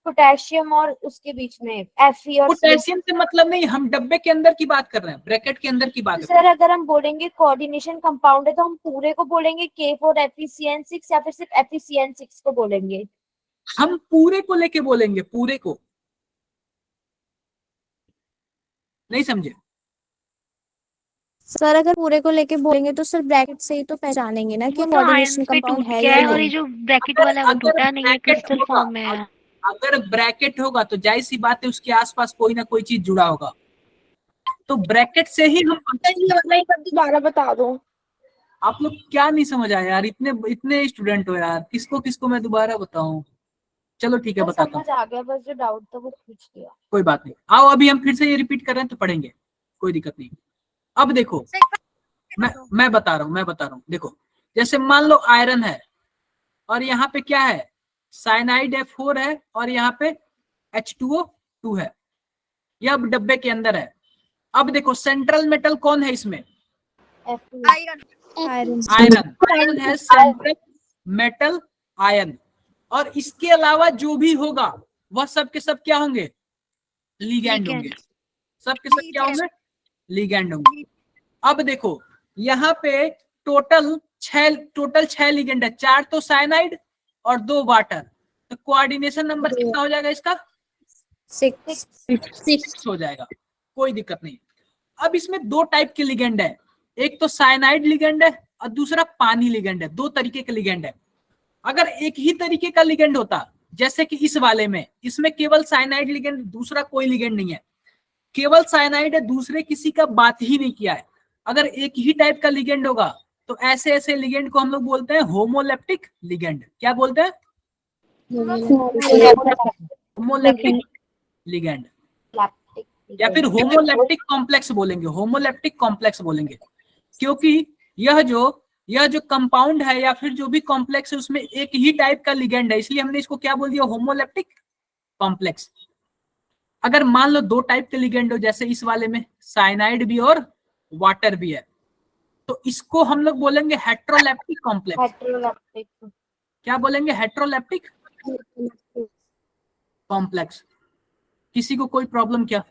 पोटेशियम और उसके बीच में Fe और पोटेशियम से मतलब नहीं, हम डब्बे के अंदर की बात कर रहे हैं, ब्रैकेट के अंदर की बात कर रहे सर अगर हम बोलेंगे कोऑर्डिनेशन कंपाउंड है तो हम पूरे को बोलेंगे K4 FeCN6 या फिर सिर्फ FeCN6 को बोलेंगे? हैं। हम पूरे को लेके बोलेंगे, पूरे को। नहीं समझे? सर अगर पूरे को लेके बोलेंगे तो सर ब्रैकेट से ही तो पहचानेंगे ना कि वो तो कोऑर्डिनेशन आयरन पे कंपाउंड टूट है गया या है और ये नहीं। जो ब्रैकेट वाला है वो टूटा नहीं है, ब्रैकेट क्रिस्टल होगा, फॉर्म में है। अगर ब्रैकेट होगा तो जाहिर सी बात है उसके आसपास कोई ना कोई चीज जुड़ा होगा, तो ब्रैकेट से ही हम। ये वाला एक बार दोबारा बता दो। आप लोग क्या नहीं समझ आया यार, इतने इतने स्टूडेंट हो यार, किसको किसको मैं दोबारा बताऊं? चलो ठीक है, सर बताता हूँ, समझ आ गया, बस जो डाउट था वो पूछ लिया। कोई बात नहीं। आओ अभी हम फिर से ये रिपीट कर रहे हैं तो पढ़ेंगे, कोई दिक्कत नहीं। अब देखो मैं बता रहा हूँ देखो, जैसे मान लो आयरन है और यहाँ पे क्या है, साइनाइड F4 है और यहाँ पे H2O2 है, यह अब डब्बे के अंदर है। अब देखो सेंट्रल मेटल कौन है इसमें, आयरन आयरन है सेंट्रल मेटल आयन, और इसके अलावा जो भी होगा वह सब के सब क्या होंगे, लिगैंड होंगे, सब के सब क्या होंगे, लिगैंड होंगे। अब देखो यहाँ पे टोटल 6 लिगेंड है, 4 तो साइनाइड और 2 वाटर, तो कोऑर्डिनेशन नंबर कितना हो जाएगा इसका, 6 हो जाएगा, कोई दिक्कत नहीं। अब इसमें 2 टाइप के लिगेंड है, एक तो साइनाइड लिगेंड है और दूसरा पानी लिगेंड है, 2 तरीके के लिगेंड है। अगर एक ही तरीके का लिगेंड होता, जैसे कि इस वाले में, इसमें केवल साइनाइड लिगेंड, दूसरा कोई लिगेंड नहीं है, केवल साइनाइड है, दूसरे किसी का बात ही नहीं किया है। अगर एक ही टाइप का लिगेंड होगा तो ऐसे लिगेंड को हम लोग बोलते हैं होमोलेप्टिक लिगेंड। क्या बोलते हैं, होमोलेप्टिक लिगेंड, या फिर होमोलेप्टिक कॉम्प्लेक्स बोलेंगे, होमोलेप्टिक कॉम्प्लेक्स बोलेंगे, क्योंकि यह जो कंपाउंड है या फिर जो भी कॉम्प्लेक्स है उसमें एक ही टाइप का लिगेंड है, इसलिए हमने इसको क्या बोल दिया, होमोलेप्टिक कॉम्प्लेक्स। अगर मान लो 2 टाइप के लिगेंड हो, जैसे इस वाले में साइनाइड भी और वाटर भी है, तो इसको हम लोग बोलेंगे हेट्रोलेप्टिक कॉम्प्लेक्स। क्या बोलेंगे, हेट्रोलेप्टिक कॉम्प्लेक्स। किसी को कोई प्रॉब्लम क्या,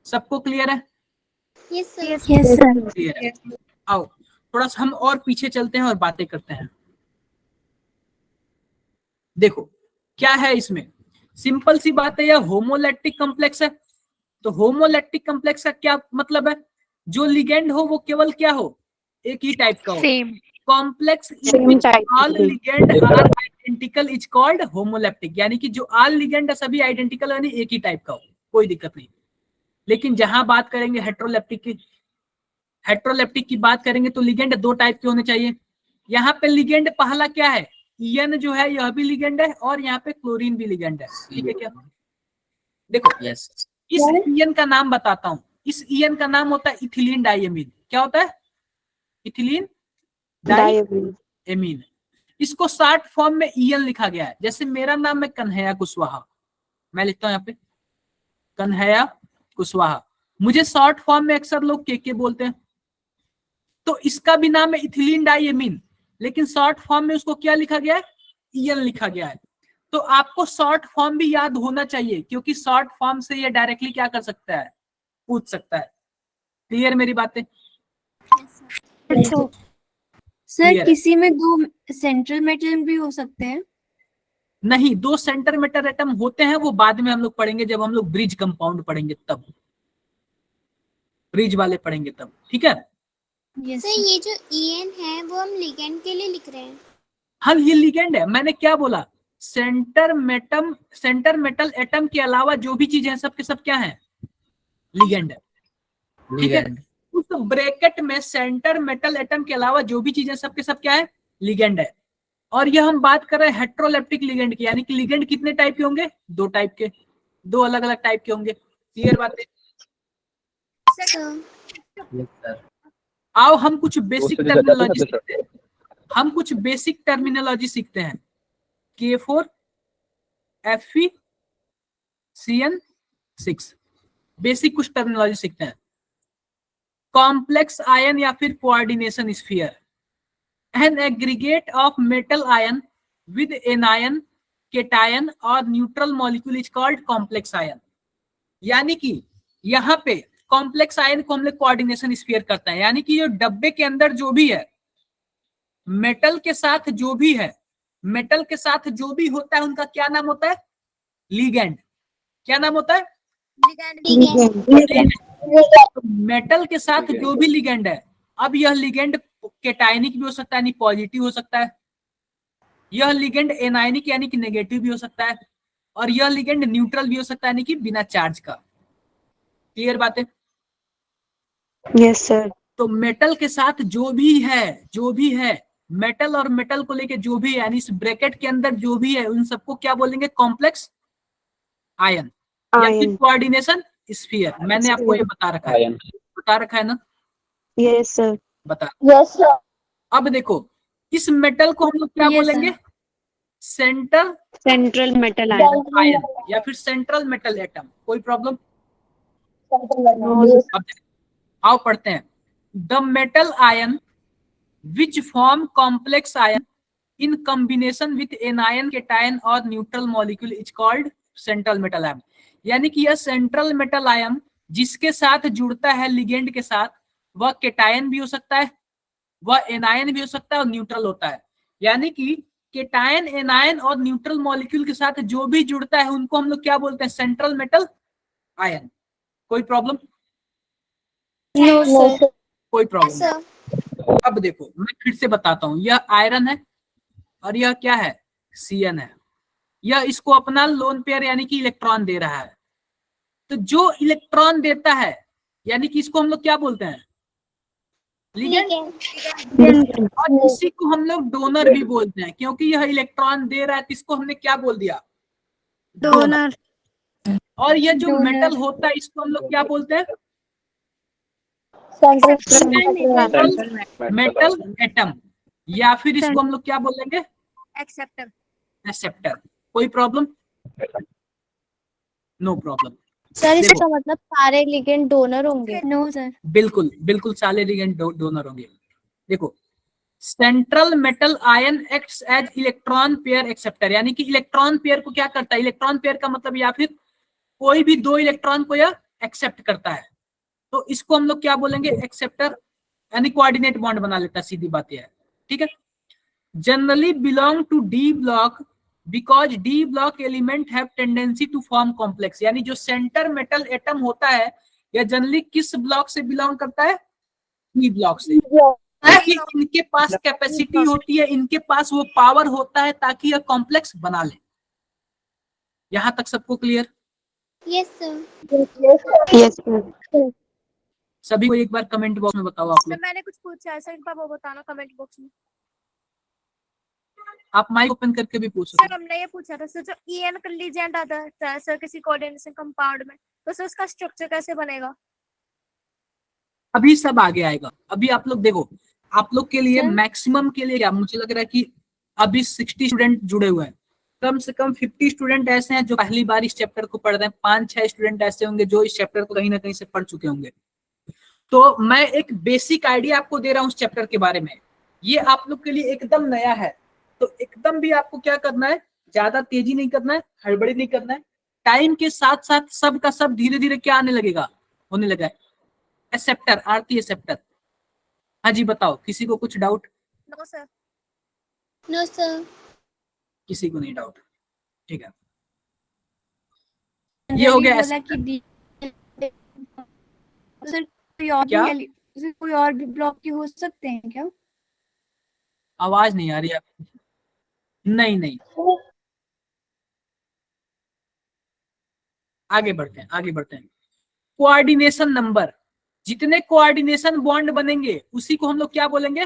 सबको क्लियर है, यस सर क्लियर है। आओ थोड़ा सा हम और पीछे चलते हैं और बातें करते हैं। देखो क्या है इसमें, सिंपल सी बात है, यह होमोलैक्टिक कॉम्प्लेक्स है। तो होमोलैक्टिक कॉम्प्लेक्स का क्या मतलब है, जो लिगेंड हो वो केवल क्या हो, एक ही टाइप का हो। Same complex in which all ligand are identical is called homoleptic, यानी कि जो ऑल लिगेंड है सभी आइडेंटिकल यानी एक ही टाइप का हो, कोई दिक्कत नहीं। लेकिन जहां बात करेंगे हेट्रोलेप्टिक की बात करेंगे तो लिगेंड 2 टाइप के होने चाहिए। यहाँ पे लिगेंड पहला क्या है, ईएन जो है यह भी लिगेंड है और यहाँ पे क्लोरीन भी लिगेंड है, ठीक है क्या। देखो इस ईएन का नाम बताता हूँ, इस ईएन का नाम होता है इथिलीन डाइएमीन। क्या होता है, इथिलीन डाइएमीन। इसको शॉर्ट फॉर्म में ईएन लिखा गया है। जैसे मेरा नाम है कन्हैया कुशवाहा, मैं लिखता हूँ यहाँ पे कन्हैया कुशवाहा, मुझे शॉर्ट फॉर्म में अक्सर लोग के बोलते हैं, तो इसका भी नाम है इथिलीन डाइएमीन, लेकिन शॉर्ट फॉर्म में उसको क्या लिखा गया है, ईएन लिखा गया है। तो आपको शॉर्ट फॉर्म भी याद होना चाहिए, क्योंकि शॉर्ट फॉर्म से ये डायरेक्टली क्या कर सकता है, पूछ सकता है। क्लियर मेरी बातें, सर किसी में 2 सेंट्रल मेटल भी हो सकते हैं? नहीं, 2 सेंटर मेटल एटम होते हैं, वो बाद में हम लोग पढ़ेंगे, जब हम लोग ब्रिज कंपाउंड पढ़ेंगे तब, ब्रिज वाले पढ़ेंगे तब, ठीक है। सर ये जो ईएन है वो हम लिगेंड के लिए लिख रहे हैं। हाँ ये लिगेंड है, मैंने क्या बोला, सेंटर मेटल एटम के अलावा जो भी चीजें हैं सब के सब क्या है, लिगेंड है, ठीक है। उस ब्रैकेट में सेंटर मेटल एटम के अलावा जो भी चीजें सब के सब क्या है, लिगेंड है। और यह हम बात कर रहे हैं हेट्रोलेप्टिक लिगेंड की, यानी कि लिगेंड कितने टाइप के होंगे, 2 टाइप के, 2 अलग अलग टाइप के होंगे। क्लियर बात है। आओ हम कुछ बेसिक टर्मिनोलॉजी सीखते हैं, हम कुछ बेसिक टर्मिनोलॉजी सीखते हैं। K4 Fe CN6, बेसिक कुछ टर्मिनोलॉजी सीखते हैं। कॉम्प्लेक्स आयन या फिर coordination sphere, an aggregate of metal ion with anion, cation और neutral molecule is called complex ion. यानी कि यहाँ पे कॉम्प्लेक्स आयन को हम लोग कोऑर्डिनेशन स्फीयर करते हैं, यानी कि जो डब्बे के अंदर जो भी है, मेटल के साथ जो भी है, मेटल के साथ जो भी होता है उनका क्या नाम होता है, लिगेंड। क्या नाम होता है, मेटल के साथ जो भी लिगेंड है। अब यह लिगेंड केटायनिक भी हो सकता है यानी पॉजिटिव हो सकता है, यह लिगेंड एनायनिक यानी कि नेगेटिव भी हो सकता है, और यह लिगेंड न्यूट्रल भी हो सकता है यानी कि बिना चार्ज का। क्लियर बात है, यस सर। तो मेटल के साथ जो भी है मेटल और मेटल को लेके जो भी है, यानी इस ब्रैकेट के अंदर जो भी है उन सबको क्या बोलेंगे, कॉम्प्लेक्स आयन या फिर कोऑर्डिनेशन स्फीयर, मैंने आपको ये बता रखा है ना, Yes, sir. बता। Yes sir. अब देखो इस मेटल को हम लोग क्या Yes, बोलेंगे, centre Central metal ion. Ion या फिर सेंट्रल मेटल एटम, कोई प्रॉब्लम? No, अब आओ पढ़ते हैं। The metal ion which form complex ion in combination with anion cation और neutral molecule is called central metal ion. यानी कि यह सेंट्रल मेटल आयन जिसके साथ जुड़ता है लिगेंड के साथ, वह केटायन भी हो सकता है, वह एनायन भी हो सकता है और न्यूट्रल होता है। यानी कि केटायन, एनायन और न्यूट्रल मॉलिक्यूल के साथ जो भी जुड़ता है उनको हम लोग क्या बोलते हैं, सेंट्रल मेटल आयन। कोई प्रॉब्लम? No, sir. कोई प्रॉब्लम सर नहीं। अब देखो मैं फिर से बताता हूं, यह आयरन है और यह क्या है, Cn है। यह इसको अपना लोन पेयर यानी कि इलेक्ट्रॉन दे रहा है। तो जो इलेक्ट्रॉन देता है यानी कि इसको हम लोग क्या बोलते हैं, लिगेंड। और इसी को हम लोग डोनर भी बोलते हैं, क्योंकि यह इलेक्ट्रॉन दे रहा है तो इसको हमने क्या बोल दिया, डोनर। और यह जो मेटल होता है इसको हम लोग क्या बोलते हैं, मेटल एटम, या फिर इसको हम लोग क्या बोलेंगे, Acceptor. एक्सेप्टर। कोई प्रॉब्लम? No problem. सर इसका मतलब सारे लिगेंड डोनर होंगे? No, sir. बिल्कुल बिल्कुल सारे लिगेंड डोनर होंगे। देखो central metal ion acts as electron pair acceptor, यानी कि इलेक्ट्रॉन पेयर को क्या करता है, इलेक्ट्रॉन पेयर का मतलब या फिर कोई भी दो इलेक्ट्रॉन को यह एक्सेप्ट करता है, तो इसको हम लोग क्या बोलेंगे, एक्सेप्टर, यानी कोऑर्डिनेट बॉन्ड बना लेता है, सीधी बात यह है। ठीक है। Generally belong to D block because D block element have tendency to form complex. यानी जो सेंटर मेटल एटम होता है यह जनरली किस ब्लॉक से बिलोंग करता है, डी ब्लॉक से। ताकि इनके पास कैपेसिटी होती है, इनके पास वो पावर होता है ताकि यह कॉम्प्लेक्स बना ले। यहां तक सबको clear? Yes sir Yes, sir. सभी को एक बार कमेंट बॉक्स में बताओ आप लोग। मैंने कुछ पूछा है सर, एक बार वो बताना कमेंट बॉक्स में। आप माइक ओपन करके भी पूछ सकते सर हमने ये पूछा था सर, जो EN कंलीजेंट आता है सर किसी कोऑर्डिनेशन कंपाउंड में, तो सर उसका स्ट्रक्चर कैसे बनेगा? अभी सब आगे आएगा। अभी आप लोग देखो, आप लोग के लिए सर? मैक्सिमम के लिए क्या, मुझे लग रहा है कि अभी 60 स्टूडेंट जुड़े हुए हैं, कम से कम 50 स्टूडेंट ऐसे हैं जो पहली बार इस चैप्टर को पढ़ रहे हैं, 5-6 स्टूडेंट ऐसे होंगे जो इस चैप्टर को कहीं ना कहीं से पढ़ चुके होंगे। तो मैं एक बेसिक आइडिया आपको दे रहा हूँ उस चैप्टर के बारे में, ये आप लोग के लिए एकदम नया है। तो एकदम भी आपको क्या करना है, ज्यादा तेजी नहीं करना है, हड़बड़ी नहीं करना है, टाइम के साथ साथ सब का सब धीरे धीरे क्या आने लगेगा, होने लगा है। Acceptor, Aarti acceptor. हाँ जी बताओ, किसी को कुछ doubt? No sir. No sir किसी को नहीं डाउट? ठीक है, ये हो गया बोला कि सर कोई और क्या? भी सर कोई और भी ब्लॉक के हो सकते हैं क्या? आवाज नहीं आ रही आपकी। नहीं नहीं, आगे बढ़ते हैं, आगे बढ़ते हैं। कोऑर्डिनेशन नंबर, जितने कोऑर्डिनेशन बॉन्ड बनेंगे उसी को हम लोग क्या बोलेंगे,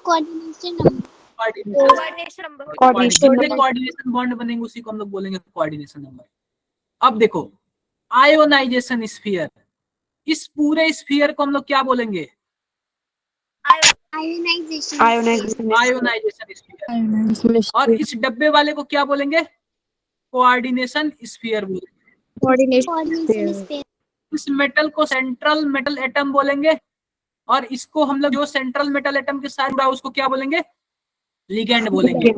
कोऑर्डिनेशन नंबर कोऑर्डिनेशन नंबर। जितने कोऑर्डिनेशन बॉन्ड बनेंगे उसी को हम लोग बोलेंगे कोऑर्डिनेशन नंबर। अब देखो आयोनाइजेशन स्फीयर, इस पूरे स्फीयर को हम लोग क्या बोलेंगे, आयोनाइजेशन आयोनाइजेशन स्फीयर। और इस डब्बे वाले को क्या बोलेंगे, कोऑर्डिनेशन स्फीयर बोलेंगे। कोऑर्डिनेशन स्पेस इस मेटल को सेंट्रल मेटल एटम बोलेंगे, और इसको हम लोग जो सेंट्रल मेटल एटम के साथ जुड़ा है उसको क्या बोलेंगे, लिगेंड बोलेंगे।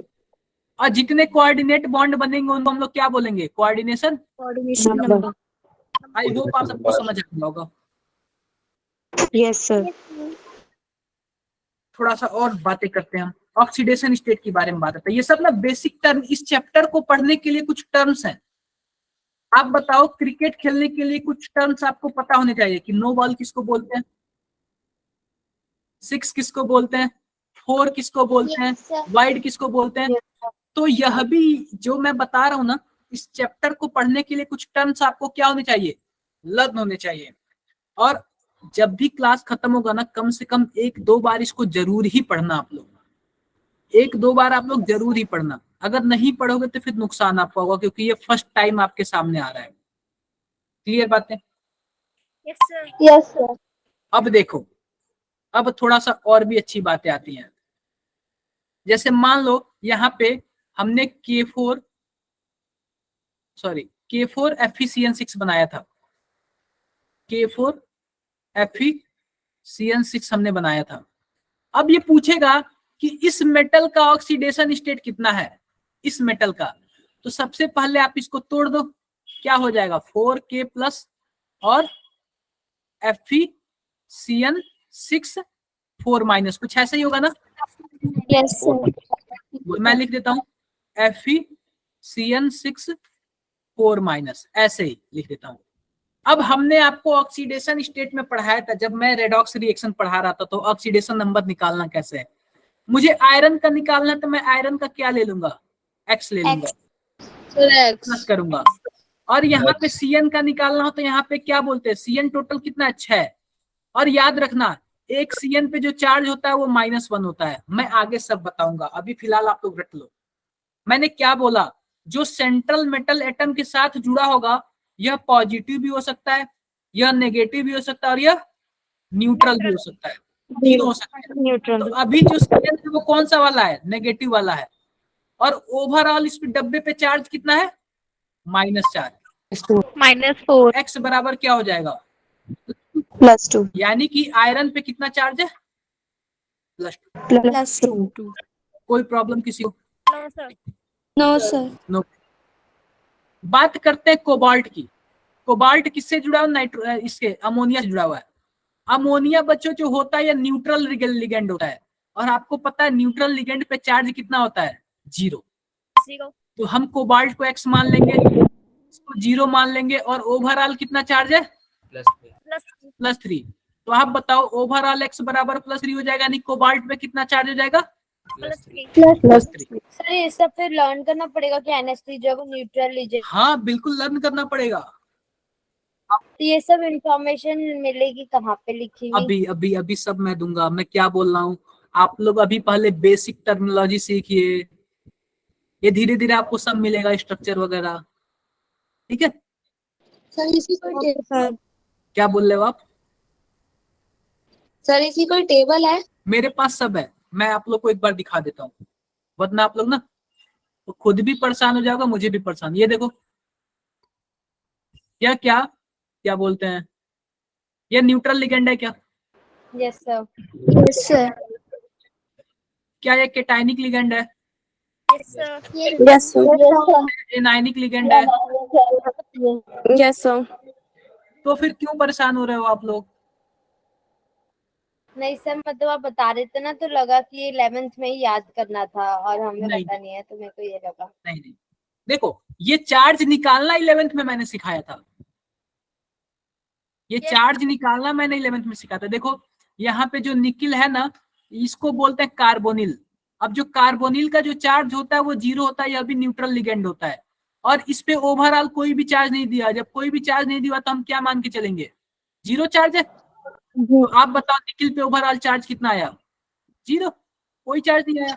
और जितने कोऑर्डिनेट बॉन्ड बनेंगे उनको हम लोग क्या बोलेंगे, कोऑर्डिनेशन Number. आई होप आप सबको समझ आ गया होगा। Yes, sir. थोड़ा सा और बातें करते हैं हम, ऑक्सीडेशन स्टेट के बारे में बात करते हैं। ये सब ना बेसिक टर्म, इस चैप्टर को पढ़ने के लिए कुछ टर्म्स हैं। आप बताओ, क्रिकेट खेलने के लिए कुछ टर्म्स आपको पता होने चाहिए कि नो बॉल किसको बोलते हैं, 6 किसको बोलते हैं, 4 किसको बोलते हैं, वाइड किसको बोलते हैं। तो यह भी जो मैं बता रहा हूं ना, इस चैप्टर को पढ़ने के लिए कुछ टर्म्स आपको क्या होने चाहिए, लर्न होने चाहिए। और जब भी क्लास खत्म होगा ना, कम से कम 1-2 बार इसको जरूर ही पढ़ना आप लोग, 1-2 बार आप लोग जरूर ही पढ़ना। अगर नहीं पढ़ोगे तो फिर नुकसान आपका होगा, क्योंकि ये फर्स्ट टाइम आपके सामने आ रहा है। क्लियर बातें? Yes sir. Yes sir. अब देखो, अब थोड़ा सा और भी अच्छी बातें आती हैं। जैसे मान लो यहाँ पे हमने K4 FeCN6 बनाया था, K4 FeCN6 हमने बनाया था। अब ये पूछेगा कि इस मेटल का ऑक्सीडेशन स्टेट कितना है, इस मेटल का। तो सबसे पहले आप इसको तोड़ दो, क्या हो जाएगा 4K प्लस और FeCN6 4 माइनस, कुछ ऐसा ही होगा ना। Yes sir. मैं लिख देता हूँ FeCN6 4 माइनस, ऐसे ही लिख देता हूँ। अब हमने आपको ऑक्सीडेशन स्टेट में पढ़ाया था, जब मैं रेडॉक्स रिएक्शन पढ़ा रहा था, तो ऑक्सीडेशन नंबर निकालना कैसे है। मुझे आयरन का निकालना है, तो मैं आयरन का क्या ले लूंगा, X ले लूंगा, प्लस करूंगा। और यहाँ पे Cn का निकालना हो तो यहाँ पे क्या बोलते हैं, Cn टोटल कितना 6 है। और याद रखना एक Cn पे जो चार्ज होता है वो -1 होता है। मैं आगे सब बताऊंगा, अभी फिलहाल आप लोग रट लो। मैंने क्या बोला, जो सेंट्रल मेटल एटम के साथ जुड़ा होगा यह पॉजिटिव भी हो सकता है, यह नेगेटिव भी हो सकता है, और यह न्यूट्रल भी हो सकता है, तीनों हो सकता है। न्यूट्रल। तो अभी जो Cn है वो कौन सा वाला है, नेगेटिव वाला है। और ओवरऑल इस डब्बे पे चार्ज कितना है, -4। -4। X बराबर क्या हो जाएगा, +2 यानी कि आयरन पे कितना चार्ज है, +2। कोई प्रॉब्लम किसी को? No sir. No sir. No. बात करते हैं कोबाल्ट की। कोबाल्ट किससे जुड़ा हुआ, नाइट्रो इसके अमोनिया से जुड़ा हुआ है। अमोनिया बच्चों जो होता है ये न्यूट्रल लिगेंड होता है, और आपको पता है न्यूट्रल लिगेंड पे चार्ज कितना होता है, 0। तो हम कोबाल्ट को X मान लेंगे, इसको 0 मान लेंगे, और ओवरऑल कितना चार्ज है, +3। तो आप बताओ ओवरऑल X बराबर +3 हो जाएगा, यानी कोबाल्ट पे कितना चार्ज हो जाएगा, +3। सर ये सब फिर लर्न करना पड़ेगा कि NH3 जो है वो न्यूट्रल लीजिए। हाँ बिल्कुल लर्न करना पड़ेगा। तो ये सब इंफॉर्मेशन मिलेगी कहाँ पे लिखी हुई? अभी अभी अभी सब मैं दूंगा। मैं क्या बोल रहा हूँ, आप लोग अभी पहले बेसिक टर्मिनोलॉजी सीखिए, ये धीरे धीरे आपको सब मिलेगा, स्ट्रक्चर वगैरह, ठीक है। सर इसी कोई सर क्या बोल रहे हो आप? सर इसी कोई टेबल है? मेरे पास सब है, मैं आप लोग को एक बार दिखा देता हूँ, वरना आप लोग ना तो खुद भी परेशान हो जाओगे, मुझे भी परेशान। ये देखो क्या क्या क्या बोलते हैं, ये न्यूट्रल लिगेंड है क्या, यस सर। Yes sir. क्या ये केटाइनिक लिगेंड है, yes sir. Yes sir. Anionic ligand है। Yes sir. तो फिर क्यों परेशान हो रहे हो आप लोग? नहीं सर, मतलब आप बता रहे थे ना तो लगा कि 11th में ही याद करना था, और हमें नहीं। पता नहीं है तो मेरे को ये लगा। नहीं, देखो ये चार्ज निकालना 11th में मैंने सिखाया था, ये चार्ज निकालना मैंने 11th में सिखाया था। देखो यहाँ पे जो निकिल है ना, इसको बोलते हैं कार्बोनिल। अब जो कार्बोनिल का जो चार्ज होता है वो 0 होता है, यह भी न्यूट्रल लिगेंड होता है, और इस पे ओवरऑल कोई भी चार्ज नहीं दिया। जब कोई भी चार्ज नहीं दिया तो हम क्या मान के चलेंगे, 0 चार्ज है। तो आप बताओ निकिल पे ओवरऑल चार्ज कितना आया, 0, कोई चार्ज नहीं आया।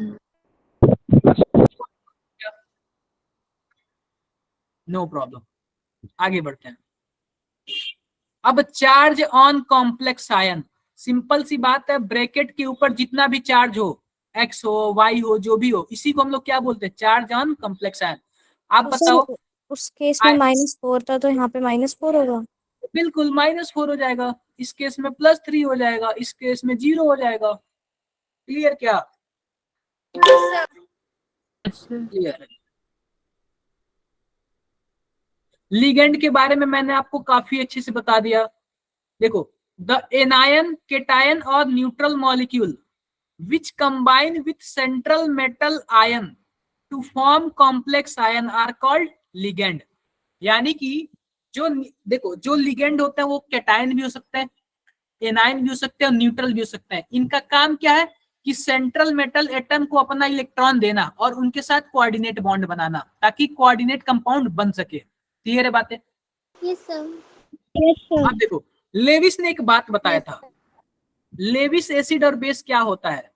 नो प्रॉब्लम, आगे बढ़ते हैं। अब charge on complex ion, simple सी बात है, ब्रैकेट के ऊपर जितना भी चार्ज हो, X हो Y हो जो भी हो, इसी को हम लोग क्या बोलते हैं, चार्ज ऑन कॉम्प्लेक्स आयन। आप बताओ, उस केस में -4 था तो यहाँ पे -4 होगा। बिल्कुल -4 हो जाएगा, इस केस में +3 हो जाएगा, इस केस में 0 हो जाएगा। क्लियर क्या? क्लियर है। लिगेंड के बारे में मैंने आपको काफी अच्छे से बता दिया। देखो द एनायन, केटायन और neutral molecule which combine with central metal ion to form complex ion are called ligand. यानी कि जो देखो जो लिगेंड होता है वो केटायन भी हो सकता है, एनायन भी हो सकते हैं, और न्यूट्रल भी हो सकते हैं। इनका काम क्या है कि सेंट्रल मेटल एटम को अपना इलेक्ट्रॉन देना और उनके साथ कोऑर्डिनेट बॉन्ड बनाना, ताकि कोऑर्डिनेट कंपाउंड बन सके। क्लियर है बातें? Yes sir. अब देखो लेविस ने एक बात बताया था, लेविस एसिड और बेस क्या होता है।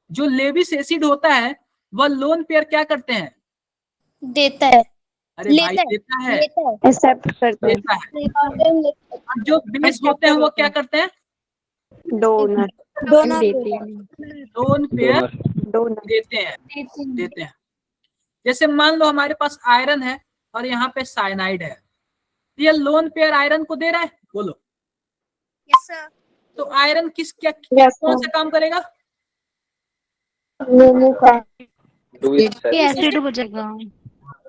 जो लेविस एसिड होता है वह लोन पेयर क्या करते हैं, देता है। अरे भाई देता है, एक्सेप्ट करते देता है। और जो बेस होते हैं वो क्या करते हैं? हैं डोनर लोन पेयर डोनर देते हैं। जैसे मान लो हमारे पास आयरन है और यहाँ पे साइनाइड है, ये लोन पेयर आयरन को दे रहा है, बोलो। Yes sir. तो आयरन Yes, कौन sir. सा काम करेगा? ये एसिड हो जाएगा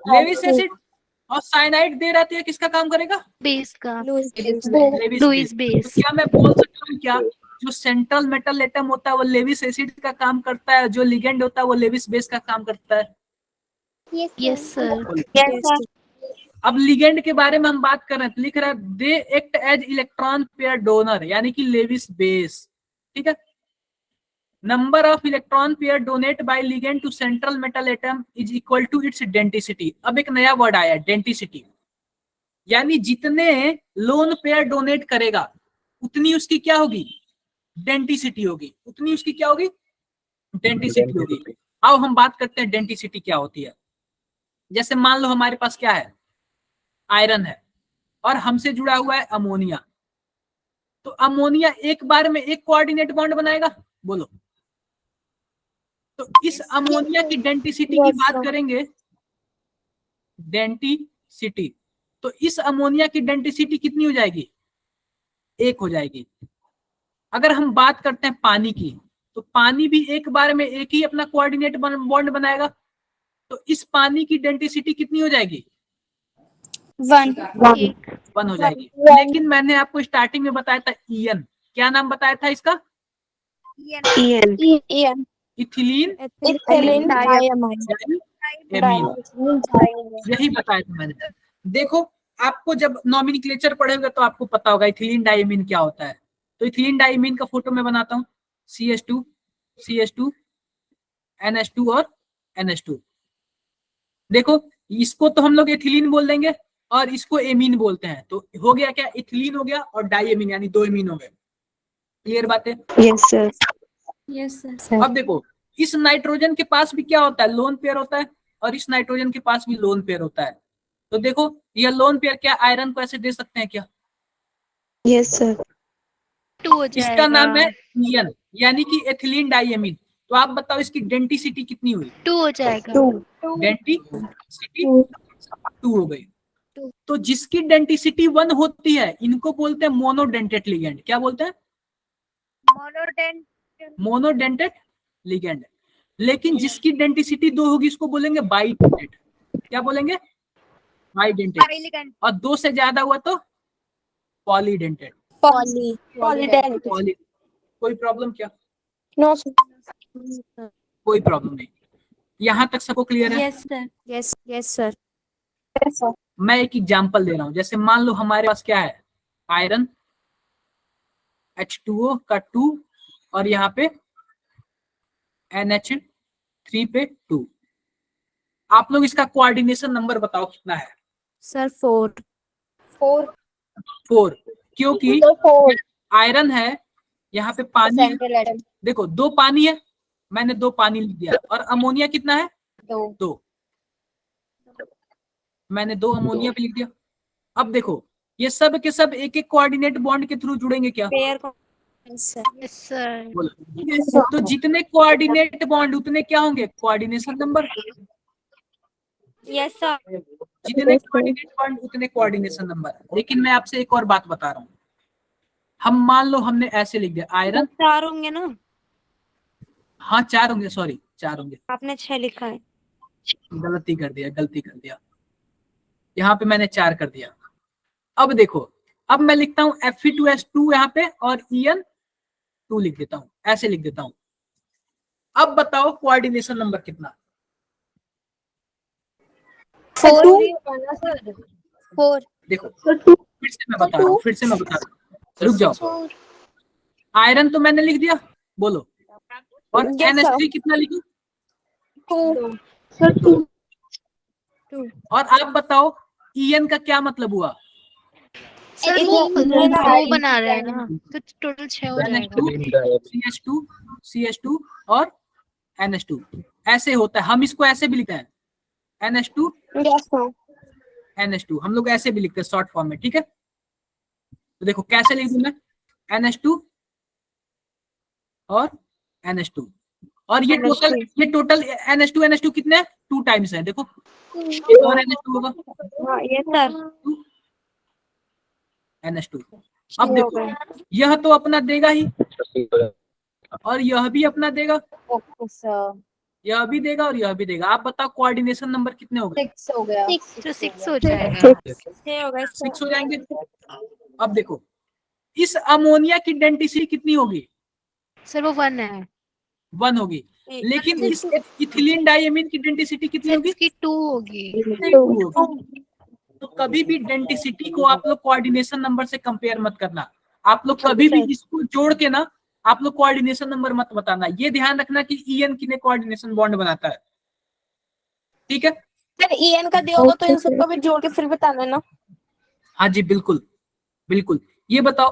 लेविस एसिड। और साइनाइड दे रहती है, किसका काम करेगा? बेस का, लेविस लुईस बेस। बेस। तो क्या मैं बोल सकता हूँ क्या, जो सेंट्रल मेटल एटम होता है वो लेविस एसिड का काम करता है, जो लिगेंड होता है वो लेविस बेस का काम करता है? Yes sir. अब लिगेंड के बारे में हम बात कर रहे हैं, तो लिख रहा है they act as electron pair donor, यानी कि लेविस बेस। ठीक है, number of electron pair donate by ligand to central metal atom is equal to its density. अब एक नया वर्ड आया, डेंसिटी, यानी जितने लोन पेयर डोनेट करेगा उतनी उसकी क्या होगी? डेंसिटी होगी। उतनी उसकी क्या होगी? डेंसिटी होगी। आओ हम बात करते हैं डेंसिटी क्या होती है। जैसे मान लो हमारे पास क्या है, आयरन है और हमसे जुड़ा हुआ है अमोनिया। तो अमोनिया एक बार में एक कोऑर्डिनेट बॉन्ड बनाएगा, बोलो। तो इस अमोनिया की डेंसिटी की बात करेंगे, डेंसिटी, तो इस अमोनिया की डेंसिटी कितनी हो जाएगी? 1 हो जाएगी। अगर हम बात करते हैं पानी की, तो पानी भी एक बार में एक ही अपना कोऑर्डिनेट बॉन्ड बनाएगा। तो इस पानी की डेंसिटी कितनी हो जाएगी? 1 हो जाएगी। लेकिन मैंने आपको स्टार्टिंग में बताया था ईएन, क्या नाम बताया था इसका? EN ethylene diamine. एमीन, यही बताया था मैंने। देखो आपको जब नॉमेनक्लेचर पढ़ेगा तो आपको पता होगा इथिलीन डायमीन क्या होता है। तो इथिलीन डायमीन का फोटो मैं बनाता हूँ, CH2 CH2 NH2 और NH2। देखो इसको तो हम लोग एथिलीन बोल देंगे और इसको एमीन बोलते हैं। तो हो गया क्या, इथिलीन हो गया और डायमीन, यानी 2 एमीन हो गए। क्लियर बात है? Yes sir yes sir. अब देखो इस नाइट्रोजन के पास भी क्या होता है, लोन पेयर होता है, और इस नाइट्रोजन के पास भी लोन पेयर होता है। तो देखो यह लोन पेयर क्या आयरन को ऐसे दे सकते हैं क्या? यस सर 2 हो जाएगा। इसका नाम है ईएन, यानी कि एथिलीन डाइएमीन। तो आप बताओ इसकी डेंसिटी कितनी हुई? 2 हो जाएगा। 2 डेंसिटी 2 हो गई। तो जिसकी डेंसिटी 1 होती है इनको बोलते हैं मोनोडेंटेट लिगेंड। क्या बोलते हैं? Monodentate ligand. लेकिन जिसकी डेंसिटी 2 होगी इसको बोलेंगे बाइडेंटेट। क्या बोलेंगे? बाइडेंटेट। और 2 से ज्यादा हुआ तो पॉलीडेंटेट। कोई प्रॉब्लम क्या? नो सर कोई प्रॉब्लम नहीं। यहां तक सबको क्लियर है? Yes sir. Yes sir. मैं एक एग्जांपल दे रहा हूं। जैसे मान लो हमारे पास क्या है, आयरन H2O का 2 और यहाँ पे NH3 पे 2। आप लोग इसका कोऑर्डिनेशन नंबर बताओ कितना है? सर 4। 4, क्योंकि आयरन है, यहाँ पे पानी है। देखो 2 पानी है, मैंने 2 पानी लिख दिया। और अमोनिया कितना है? 2, मैंने 2 अमोनिया पे लिख दिया। अब देखो ये सब के सब एक एक कोऑर्डिनेट बॉन्ड के थ्रू जुड़ेंगे क्या? Yes sir. बोलो। तो जितने कोऑर्डिनेट बॉन्ड उतने क्या होंगे? Coordination number. Yes sir. जितने कोऑर्डिनेट बॉन्ड उतने कोऑर्डिनेशन नंबर। लेकिन मैं आपसे एक और बात बता रहा हूँ। हम मान लो हमने ऐसे लिख दिया आयरन, 4 होंगे ना? हाँ 4 होंगे, सॉरी 4 होंगे, आपने 6 लिखा है। गलती कर दिया। यहाँ पे मैंने 4 कर दिया। अब देखो, अब मैं लिखता हूँ Fe2S2 यहाँ पे और En2 लिख देता हूँ, ऐसे लिख देता हूँ। अब बताओ कोऑर्डिनेशन नंबर कितना? 4। देखो फिर से मैं बता रहा हूँ, रुक जाओ। आयरन तो मैंने लिख दिया, बोलो। और NH3 कितना लिखूं? 2। और आप बताओ En का क्या मतलब हुआ? सर वो बना रहे हैं ना, तो टोटल 6 हो जाएगा। CH2 और NH2 ऐसे होता है। हम इसको ऐसे भी लिखते हैं NH2 NH2, हम लोग ऐसे भी लिखते हैं शॉर्ट फॉर्म में, ठीक है। तो देखो कैसे लिख दूं मैं, NH2 और NH2, और ये टोटल NH2 कितने हैं, 2 टाइम्स है, देखो और NH2 होगा हाँ यस सर, NH2। अब देखो यह तो अपना देगा ही, और यह भी अपना देगा, ओके सर, यह भी देगा और यह भी देगा। आप बताओ कोऑर्डिनेशन नंबर कितने हो गए? 6 हो गया। तो 6 हो जाएगा। 6 हो जाएंगे। अब देखो इस अमोनिया की डेंसिटी कितनी होगी? सर वो 1 है। 1 होगी, लेकिन इस इथिलीन डाइमीन की डेंसिटी कितनी होगी? इसकी 2 होगी। 2 होगी। तो कभी भी डेंसिटी को आप लोग कोऑर्डिनेशन नंबर से कंपेयर मत करना। आप लोग कभी भी इसको जोड़ के ना आप लोग कोऑर्डिनेशन नंबर मत बताना। ये ध्यान रखना कि EN कितने कोऑर्डिनेशन बॉन्ड बनाता है, ठीक है। सर EN का दिया होगा तो इन सबको भी जोड़ के फिर बताना ना। हाँ जी बिल्कुल बिल्कुल। ये बताओ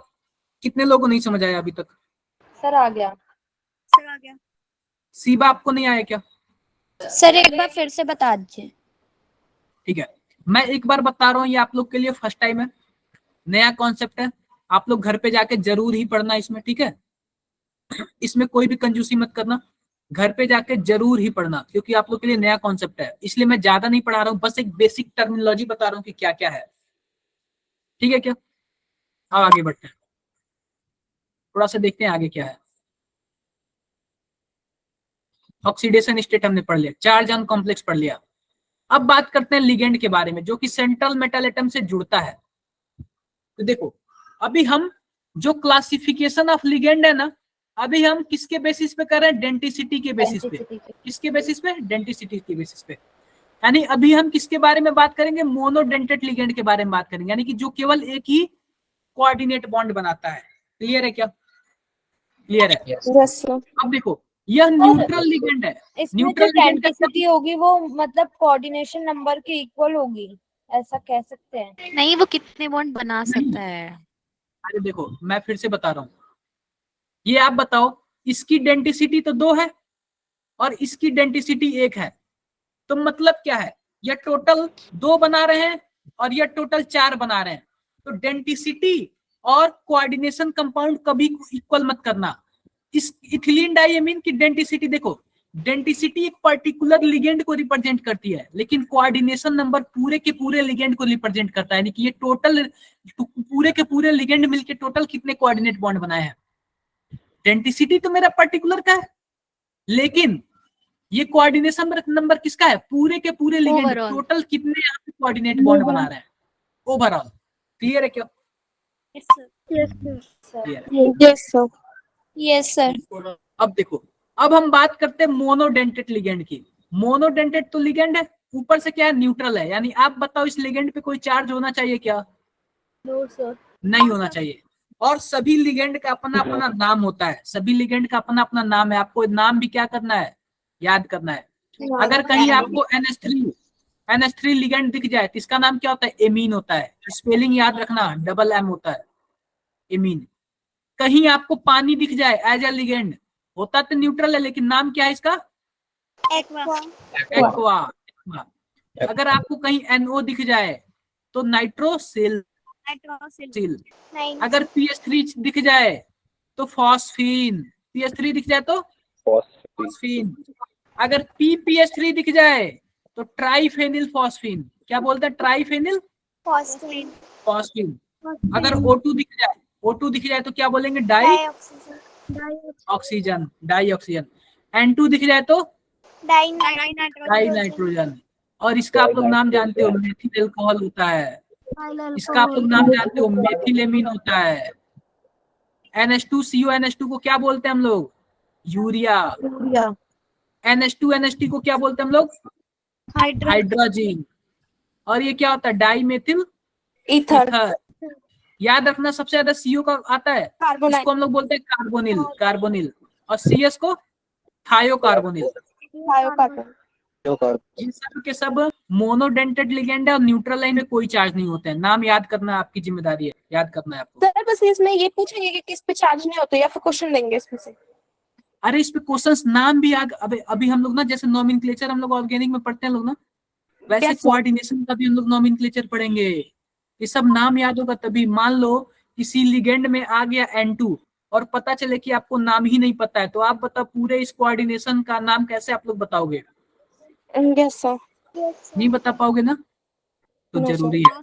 कितने लोगों को नहीं समझ आया अभी तक? सर आ गया। सीबा आपको नहीं आया क्या? सर एक बार फिर से बता दीजिए। ठीक है, मैं एक बार बता रहा हूँ, ये आप लोग के लिए फर्स्ट टाइम है, नया कॉन्सेप्ट है। आप लोग घर पे जाके जरूर ही पढ़ना इसमें, ठीक है। इसमें कोई भी कंजूसी मत करना, घर पे जाके जरूर ही पढ़ना, क्योंकि आप लोग के लिए नया कॉन्सेप्ट है। इसलिए मैं ज्यादा नहीं पढ़ा रहा हूँ, बस एक बेसिक टर्मिनोलॉजी बता रहा हूँ कि क्या क्या है, ठीक है क्या। अब आगे बढ़ते हैं, थोड़ा सा देखते हैं आगे क्या है। ऑक्सीडेशन स्टेट हमने पढ़ लिया, चार्ज ऑन कॉम्प्लेक्स पढ़ लिया। अब बात करते हैं लिगेंड के बारे में, जो कि सेंट्रल मेटल एटम से जुड़ता है। तो देखो अभी हम जो क्लासिफिकेशन ऑफ लिगेंड है ना, अभी हम किसके बेसिस पे कर रहे हैं? डेंसिटी के बेसिस पे। किसके बेसिस पे? डेंसिटी के बेसिस पे। यानी अभी हम किसके बारे में बात करेंगे? मोनोडेंटेट लिगेंड के बारे में बात करेंगे, यानी कि जो केवल एक ही कोऑर्डिनेट बॉन्ड बनाता है। क्लियर है क्या? क्लियर है। Yes sir. अब देखो यह न्यूट्रल लिगेंड है। इसमें जो न्यूट्रल लिगेंड डेंसिटी होगी वो मतलब कोऑर्डिनेशन नंबर के इक्वल होगी, ऐसा कह सकते हैं। नहीं, वो कितने बॉन्ड बना सकता है? अरे देखो मैं फिर से बता रहा हूँ, ये आप बताओ, इसकी डेंसिटी तो 2 है और इसकी डेंसिटी 1 है, तो मतलब क्या है? ये टोटल 2 बना रहे हैं और ये टोटल 4 बना रहे हैं। तो डेंसिटी और कोऑर्डिनेशन कंपाउंड कभी इक्वल मत करना। इस इथिलीन डाइमीन की डेंसिटी देखो, डेंसिटी एक पर्टिकुलर लिगेंड को रिप्रेजेंट करती है, लेकिन कोऑर्डिनेशन नंबर पूरे के पूरे लिगेंड को रिप्रेजेंट करता है, यानी कि ये टोटल पूरे के पूरे लिगेंड मिलके टोटल कितने कोऑर्डिनेट बॉन्ड बनाए हैं। डेंसिटी तो मेरा पर्टिकुलर का है, लेकिन ये कोऑर्डिनेशन नंबर किसका है? पूरे के पूरे लिगेंड Overall. टोटल कितने यहाँ पे कोऑर्डिनेट बॉन्ड बना रहे हैं ओवरऑल। क्लियर है क्या? Yes sir. Yes sir. अब देखो, अब हम बात करते हैं मोनोडेंटेट लिगेंड की। मोनोडेंटेट तो लिगेंड है, ऊपर से क्या है? न्यूट्रल है। यानी आप बताओ इस लिगेंड पे कोई चार्ज होना चाहिए क्या? No sir. नहीं होना चाहिए। और सभी लिगेंड का अपना अपना नाम होता है, सभी लिगेंड का अपना अपना नाम है। आपको नाम भी क्या करना है? याद करना है। अगर कहीं आपको NH3 लिगेंड दिख जाए तो इसका नाम क्या होता है? एमीन होता है। स्पेलिंग याद रखना, डबल M होता है, एमीन। कहीं आपको पानी दिख जाए एज ए लिगेंड, होता तो न्यूट्रल है, लेकिन नाम क्या है इसका? एक्वा। अगर आपको कहीं NO दिख जाए तो नाइट्रोसिल। अगर PH3 दिख जाए तो फॉस्फीन। PH3 दिख जाए तो फॉस्फीन। अगर PPH3 दिख जाए तो ट्राइफेनिल फॉस्फीन। क्या बोलते हैं? ट्राइफेनिल फॉस्फीन। अगर O2 दिख जाए तो क्या बोलेंगे? Die oxygen. N2 दिख जाए तो डाई नाइट्रोजन। और इसका आप लोग नाम जानते हो, मेथिल अल्कोहल होता है। इसका आप लोग नाम जानते हो, मेथिलेमीन होता है। NH2CO NH2 को क्या बोलते हैं हम लोग? यूरिया। NH2 को क्या बोलते हैं हम लोग? हाइड्रोजन। और ये क्या होता है? Dimethyl ether. याद रखना, सबसे ज्यादा CO का आता है, इसको हम लोग बोलते हैं कार्बोनिल। और CS को थायोकार्बोनिल। इन सब के सब मोनोडेंटेट लिगेंड है और न्यूट्रल लाइन में कोई चार्ज नहीं होते हैं। नाम याद करना आपकी जिम्मेदारी है, याद करना है आपको। सर बस इसमें ये पूछेंगे कि किस पे चार्ज नहीं होते या फिर क्वेश्चन देंगे इसमें से? अरे इस पे क्वेश्चंस नाम भी याद। अभी हम लोग ना, जैसे नोमेनक्लेचर हम लोग ऑर्गेनिक में पढ़ते हैं लोग ना, वैसे Yes, sir. कोऑर्डिनेशन का भी हम लोग नॉमेनक्लेचर पढ़ेंगे। ये सब नाम याद होगा तभी। मान लो किसी लिगेंड में आ गया N2 और पता चले कि आपको नाम ही नहीं पता है, तो आप बताओ पूरे इस कोऑर्डिनेशन का नाम कैसे आप लोग बताओगे? Yes, sir. नहीं बता पाओगे ना, तो No, जरूरी है।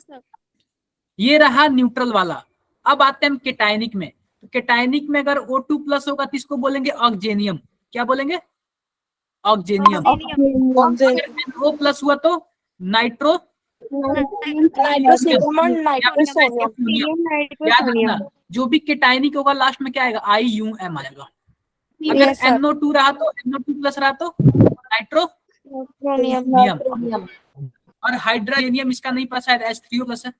ये रहा न्यूट्रल वाला। अब आते हैं हम केटायनिक में। तो केटायनिक में अगर O2 प्लस होगा तो इसको बोलेंगे ऑक्जेनियम। क्या बोलेंगे? ऑक्जेनियम। अगर NO प्लस हुआ तो नाइट्रो Nitrosodium और nitrosodium. याद रखना, जो भी केटायनिक होगा लास्ट में क्या आएगा? IUM आएगा। अगर Yes, sir. NO2 रहा तो NO2 प्लस रहा तो नाइट्रोनियम। और हाइड्रोजेनियम इसका नहीं पता, शायद H3O प्लस है,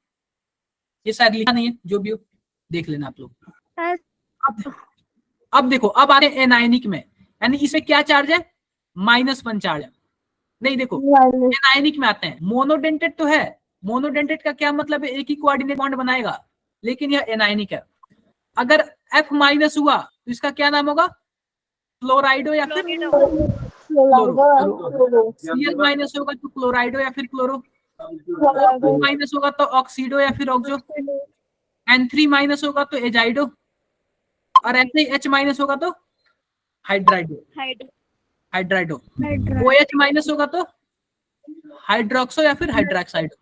ये शायद लिखा नहीं है, जो भी हो देख लेना आप लोग। अब देखो, अब आ रहे हैं एनायनिक में, यानी इसे क्या चार्ज है? -1 चार्ज है। नहीं देखो, एनायनिक में आते हैं। मोनोडेंटेड तो है, मोनोडेंटेड का क्या मतलब है? एक ही कोऑर्डिनेट बॉन्ड बनाएगा, लेकिन यह एनायनिक है। अगर F माइनस हुआ तो इसका क्या नाम होगा? क्लोराइडो या फिर क्लोरो। Cl माइनस होगा तो क्लोराइडो या फिर क्लोरो। O2 माइनस होगा तो ऑक्सीडो या फिर ऑक्सो। N3 माइनस होगा तो एजाइडो, और ऐसे ही H माइनस होगा तो हाइड्राइडो। OH माइनस होगा तो हाइड्रोक्सो या फिर हाइड्रोक्साइडो।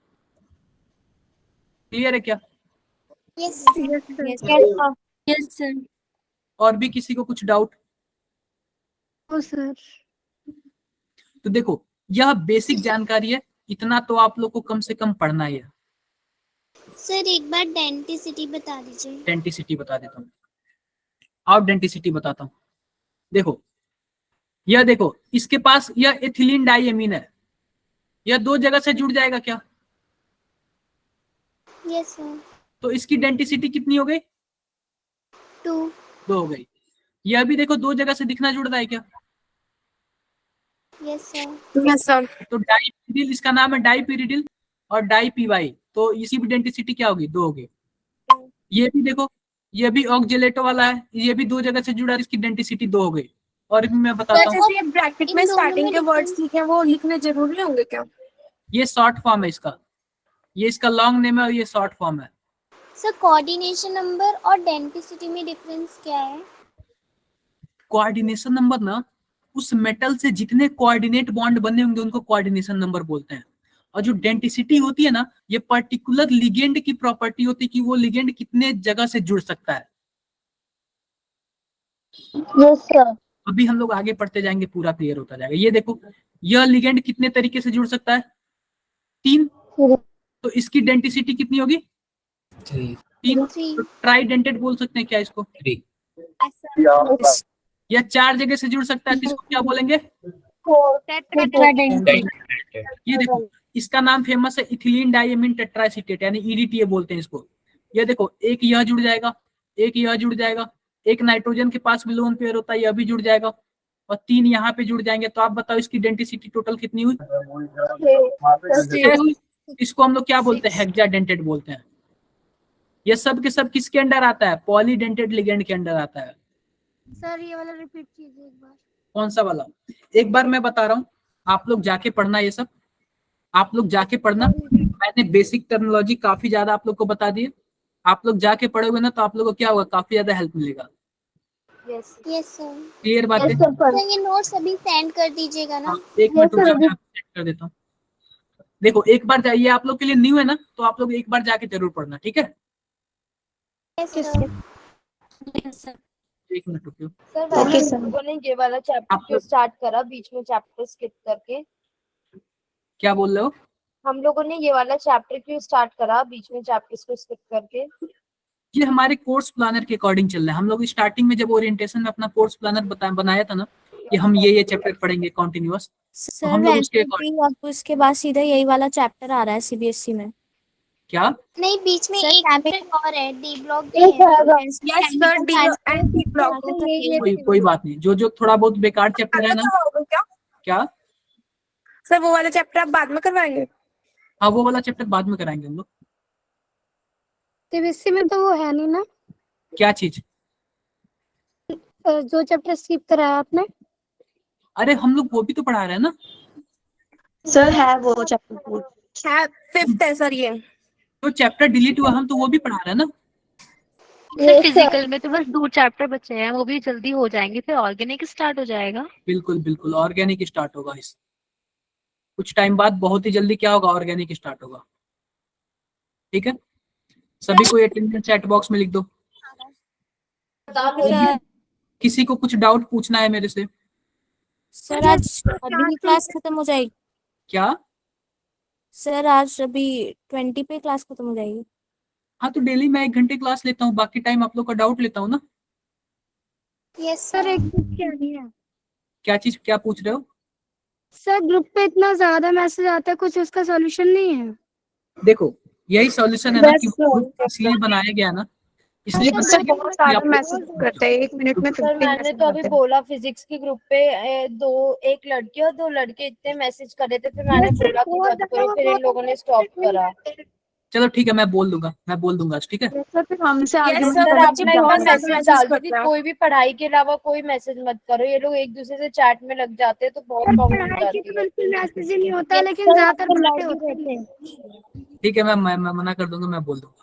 क्लियर है क्या? Yes yes sir. और भी किसी को कुछ डाउट? सर तो देखो, यह बेसिक जानकारी है, इतना तो आप लोग को कम से कम पढ़ना ही है। सर एक बार डेंटिसिटी बता दीजिए। डेंटिसिटी बता देता हूँ, और डेंटिसिटी बताता हूँ। देखो, यह देखो, इसके पास यह एथिलीन डाइएमीन है, यह 2 जगह से जुड़ जाएगा क्या? Yes sir. तो इसकी डेंटिसिटी कितनी हो गई? 2 हो गई। यह भी देखो 2 जगह से दिखना जुड़ रहा है क्या? Yes sir. Yes, sir. तो डाइपिरिडिल, इसका नाम है डाइपिरिडिल, और डाइपीवाई, तो इसी की डेंटिसिटी क्या होगी? 2 होगी। ये भी देखो, ये भी ऑक्जेलेटो वाला है, ये भी 2 जगह से जुड़ा है, इसकी डेंटिसिटी 2 हो गई। और भी मैं बताता हूँ, जैसे ये ब्रैकेट में इन दोनों स्टार्टिंग में के वर्ड्स difference- लिखे हैं वो लिखने जरूरी होंगे क्या? ये शॉर्ट फॉर्म है इसका, ये इसका लॉन्ग नेम है और ये शॉर्ट फॉर्म है। सर कोऑर्डिनेशन नंबर और डेंटिसिटी में डिफरेंस क्या है? कोऑर्डिनेशन नंबर ना, उस मेटल से जितने कोऑर्डिनेट बॉन्ड बने होंगे उनको कोऑर्डिनेशन नंबर बोलते हैं। और जो डेंटिसिटी होती है ना, ये पर्टिकुलर लिगेंड की प्रॉपर्टी होती है कि वो लिगेंड कितने जगह से जुड़ सकता है। Yes sir. अभी हम लोग आगे पढ़ते जाएंगे, पूरा क्लियर होता जाएगा। ये देखो, यह लिगेंड कितने तरीके से जुड़ सकता है? 3। तो इसकी डेंटिसिटी कितनी होगी? 3। 3 तो ट्राइडेंटेड बोल सकते हैं क्या इसको? या 4 जगह से जुड़ सकता है तो इसको क्या बोलेंगे? ये देखो, इसका नाम फेमस है इथिलीन डाइएमीन टेट्राएसीटेट, यानी EDTA बोलते हैं इसको। ये देखो, एक यह जुड़ जाएगा, एक यह जुड़ जाएगा, एक नाइट्रोजन के पास भी लोन पेयर होता है, यह भी जुड़ जाएगा, और 3 यहाँ पे जुड़ जाएंगे। तो आप बताओ इसकी डेंटिसिटी टोटल कितनी हुई? 6 हुई। इसको हम लोग क्या बोलते हैं? हेक्साडेंटेड बोलते हैं। ये सब के सब किसके अंडर आता है? पॉलीडेंटेड लिगेंड के अंडर आता है। सर ये वाला रिपीट कीजिए एक बार। कौन सा वाला? एक बार मैं बता रहा हूँ, आप लोग जाके पढ़ना, ये सब आप लोग जाके पढ़ना। मैंने बेसिक टर्मिनोलॉजी काफी ज्यादा आप लोग को बता दी है, आप लोग जाके पढ़ोगे ना तो आप लोग को क्या होगा? काफी ज्यादा हेल्प मिलेगा। Yes sir. क्लियर बात है? सर ये नोट्स अभी सेंड कर दीजिएगा ना। हाँ, 1 मिनट रुक जाओ, मैं आपको चेक कर देता हूँ। देखो, एक बार जाइए, आप लोग के लिए न्यू है ना, तो आप लोग एक बार जाके जरूर पढ़ना, ठीक है? Yes sir. 1 मिनट रुकियो। सर Okay, वैसे sir. हम लोगों ने ये वाला चैप्टर आप- क्यों स्टार्ट करा बीच में चैप्टर स्किप करके? क्या बोल रहे हो? हम लोगों ने ये वाला चैप्टर क्यों स्टार्ट करा बीच में चैप्टर्स को स्किप करके? ये हमारे कोर्स प्लानर के अकॉर्डिंग चल रहा है। हम लोग स्टार्टिंग में जब ओरिएंटेशन में अपना कोर्स प्लानर बनाया था ना, कि हम ये चैप्टर पढ़ेंगे कॉन्टिन्यूअस, सर हम लोग उसके वैसे भी अब इसके बाद सीधा यही वाला चैप्टर आ रहा है CBSE में। क्या? नहीं बीच में सर, एक chemical- चैप्टर और है, डी ब्लॉक भी है। Yes, sir. D and D block. कोई बात नहीं, जो थोड़ा बहुत बेकार चैप्टर है ना। करवाओगे क्या? क्या? सर वो वाला चैप्टर आप बाद में करवाएंगे? हाँ, वो वाला चैप्टर बाद में कराएंगे हम लोग। सीबीएसई में तो वो है नहीं ना, क्या चीज? जो चैप्टर स्किप कराया आपने। अरे हम लोग वो भी तो पढ़ा रहे हैं ना। सर है वो चैप्टर 4। है 5th है सर ये। तो चैप्टर डिलीट हुआ, हम तो वो भी पढ़ा रहे हैं ना। सर फिजिकल में तो बस 2 चैप्टर बचे हैं, वो भी जल्दी हो जाएंगे, फिर ऑर्गेनिक स्टार्ट हो जाएगा। बिल्कुल बिल्कुल, ऑर्गेनिक स्टार्ट होगा इस कुछ टाइम बाद, बहुत ही जल्दी क्या होगा, ऑर्गेनिक स्टार्ट होगा। ठीक है, सभी को अटेंडेंस चैट बॉक्स में लिख दो। किसी को कुछ डाउट पूछना है मेरे से? सर आज अभी क्लास खत्म हो जाएगी? क्या? सर आज अभी 20 पे क्लास खत्म हो जाएगी। हाँ, तो डेली मैं 1 घंटे क्लास लेता हूँ, बाकी टाइम आप लोग का डाउट लेता हूँ ना। Yes sir sir. एक चीज क्या है क्या चीज, क्या पूछ रहे हो? सर, ग्रुप पे इतना ज्यादा मैसेज आता है, कुछ उसका सॉल्यूशन नहीं है। देखो, यही सॉल्यूशन है ना कि बस ग्रुप इसलिए बनाया गया ना, इसलिए सर बनाया गया बहुत कि सारा आप लोग मैसेज करते हैं, 1 मिनट में सर 15 मैंने मैसेज तो अभी करते हैं। बोला फिजिक्स की ग्रुप पे एक लड़की और 2 लड़के इतने मैसेज कर रहे थे, फिर मैंने बोला कि मत करो, फिर इन लोगों ने स्टॉप करा। चलो ठीक है, मैं बोल दूंगा आज, ठीक है। सर फिर हमसे Yes, आर्ग्यूमेंट सर करने आपने से एक बार बहुत मैसेज सारे डाल दी करते थी, हैं। कोई भी पढ़ाई के अलावा कोई मैसेज मत करो, ये लोग एक दूसरे से चैट में लग जाते हैं तो बहुत प्रॉब्लम हो जाती है। बिल्कुल मैसेज ही नहीं होता, लेकिन ज्यादातर बातें होती हैं। ठीक है, मैं मना कर दूंगा, मैं बोल दूंगा।